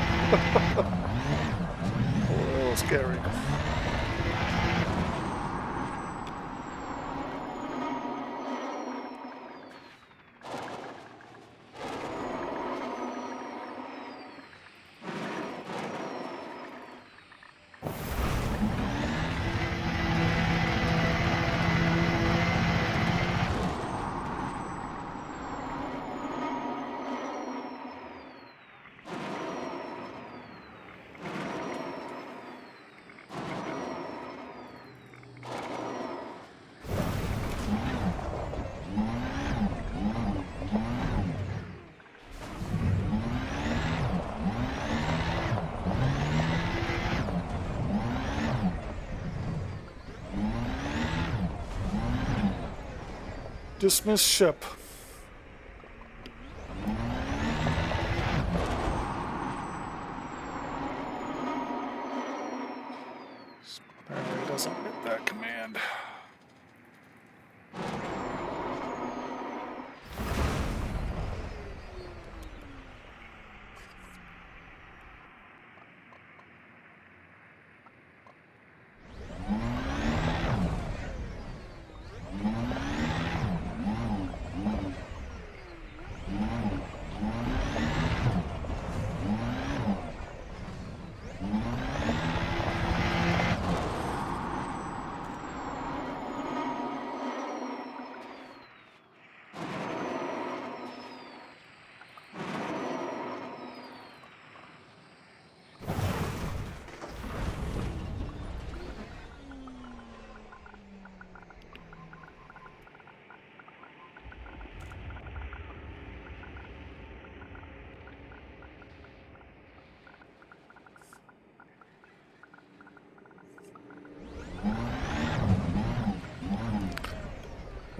A little scary. Dismiss ship. Apparently it doesn't get that command.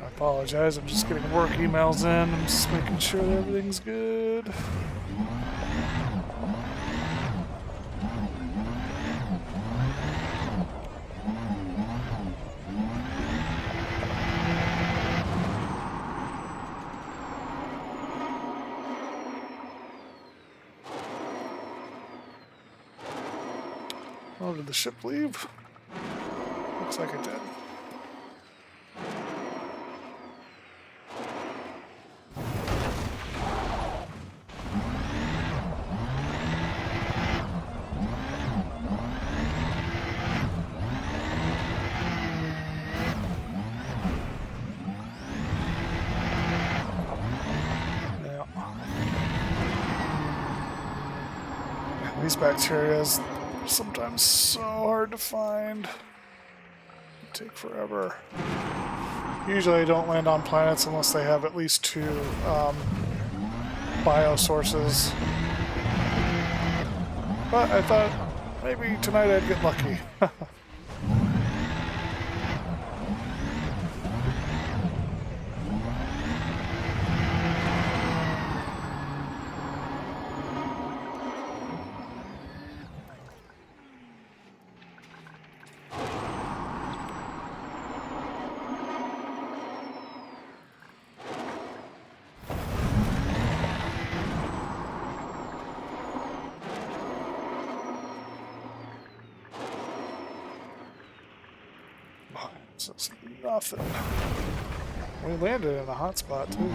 I apologize, I'm just getting work emails in. I'm just making sure that everything's good. Oh, did the ship leave? Looks like it did. Yeah, these bacteria are sometimes so hard to find. They take forever. Usually I don't land on planets unless they have at least 2 biosources. But I thought maybe tonight I'd get lucky. This is nothing. We landed in a hot spot too.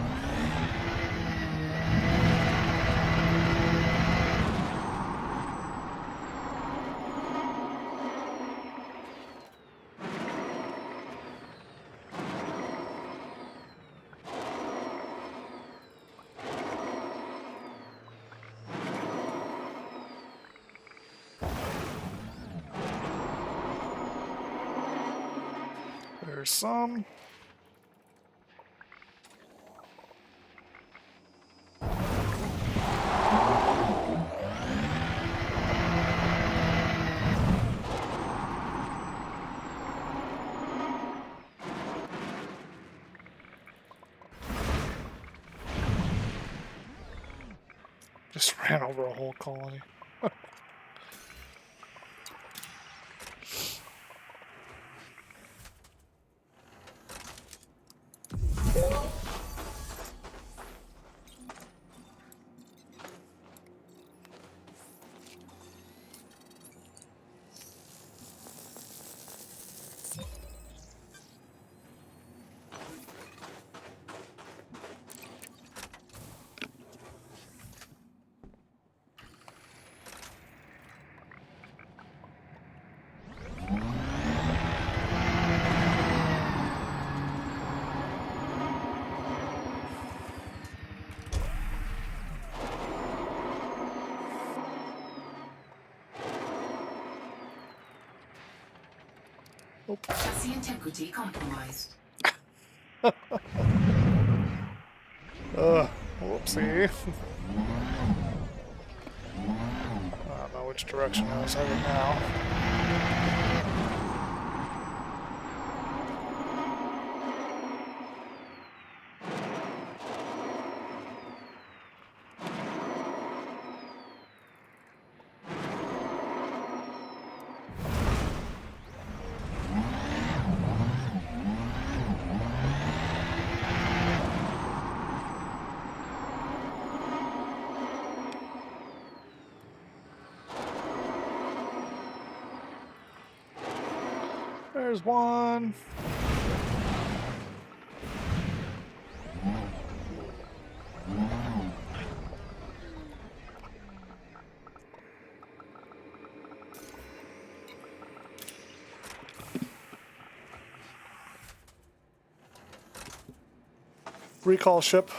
There's some. Just ran over a whole colony.
Chassis integrity compromised.
Whoopsie. I don't know which direction I was headed now. There's one. Recall ship.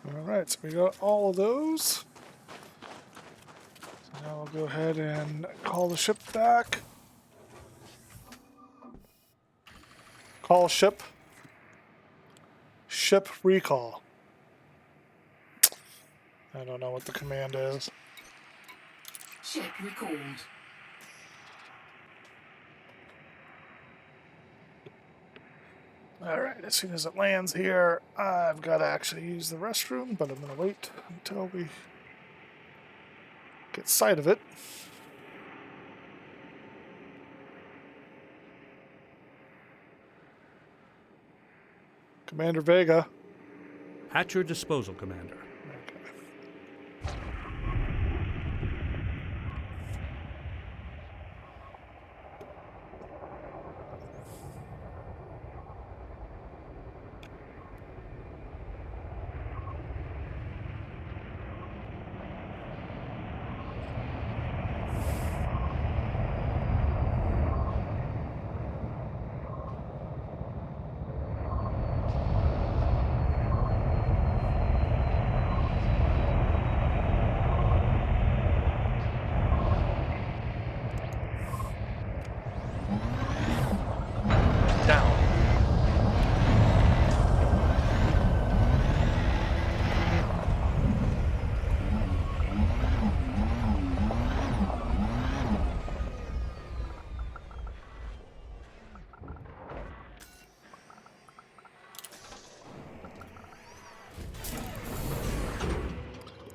Alright, so we got all of those. So now we'll go ahead and call the ship back. Call ship. Ship recall. I don't know what the command is.
Ship recalled.
Alright, as soon as it lands here, I've got to actually use the restroom, but I'm going to wait until we get sight of it. Commander Vega.
At your disposal, Commander.
Okay.
Down.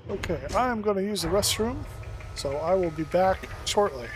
Okay, I'm going to use the restroom, so I will be back shortly.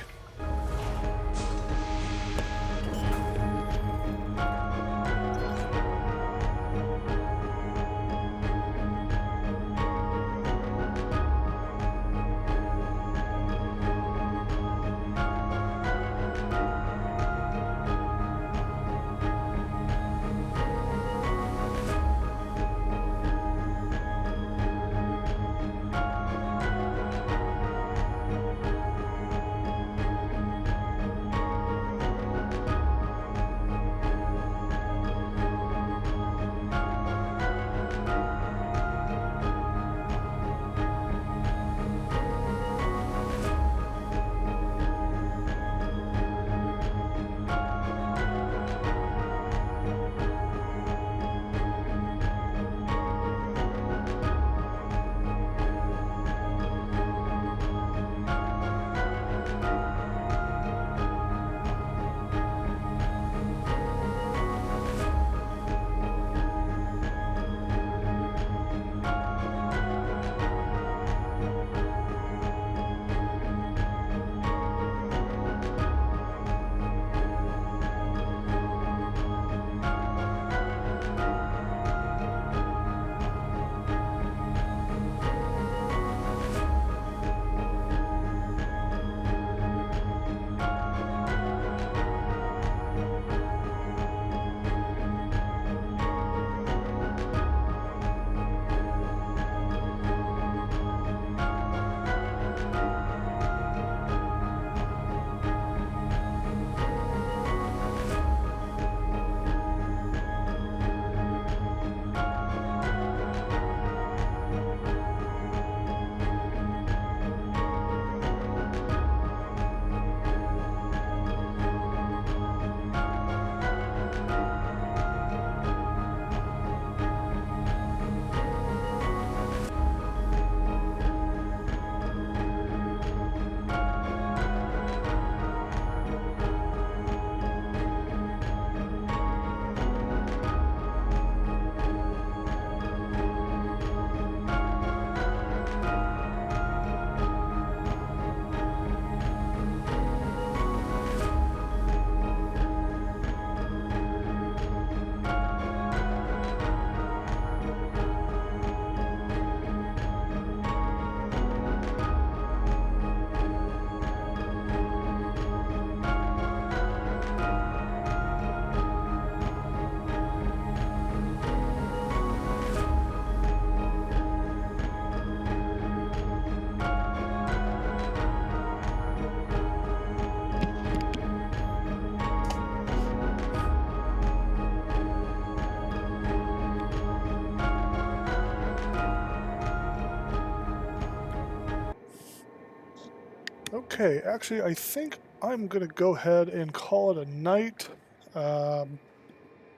Okay, actually, I think I'm gonna go ahead and call it a night.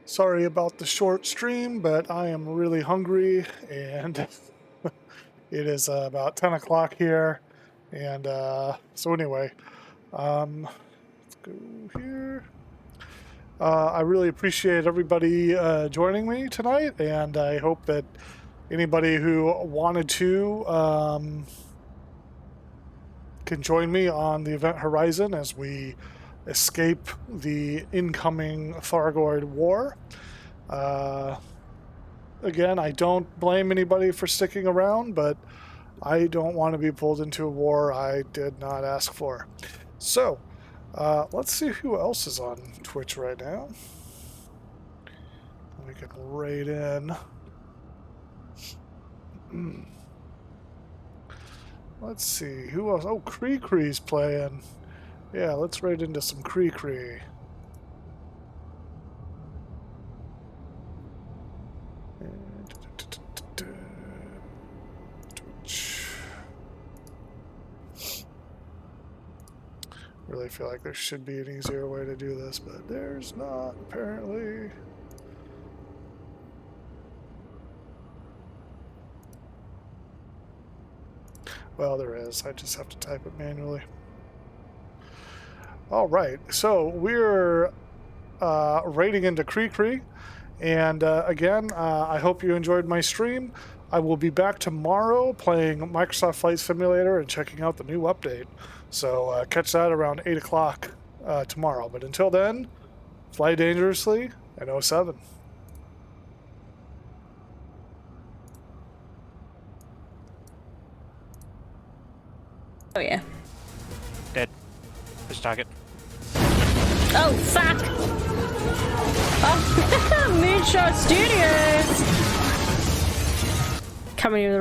Sorry about the short stream, but I am really hungry, and it is about 10 o'clock here. And so anyway, let's go here. I really appreciate everybody joining me tonight, and I hope that anybody who wanted to can join me on the event horizon as we escape the incoming Thargoid war. Again, I don't blame anybody for sticking around, but I don't want to be pulled into a war I did not ask for. So, let's see who else is on Twitch right now. We can raid in. Let's see, who else? Oh, Cree-Cree's playing. Yeah, let's raid into some Cree-Cree. Twitch. Really feel like there should be an easier way to do this, but there's not, apparently. Well, there is. I just have to type it manually. All right, so we're raiding into Cree-Cree, and again, I hope you enjoyed my stream. I will be back tomorrow playing Microsoft Flight Simulator and checking out the new update. So catch that around 8 o'clock tomorrow. But until then, fly dangerously and 07.
Oh yeah.
Dead. This target.
Oh fuck! Oh, MoonShotStudios! Coming in with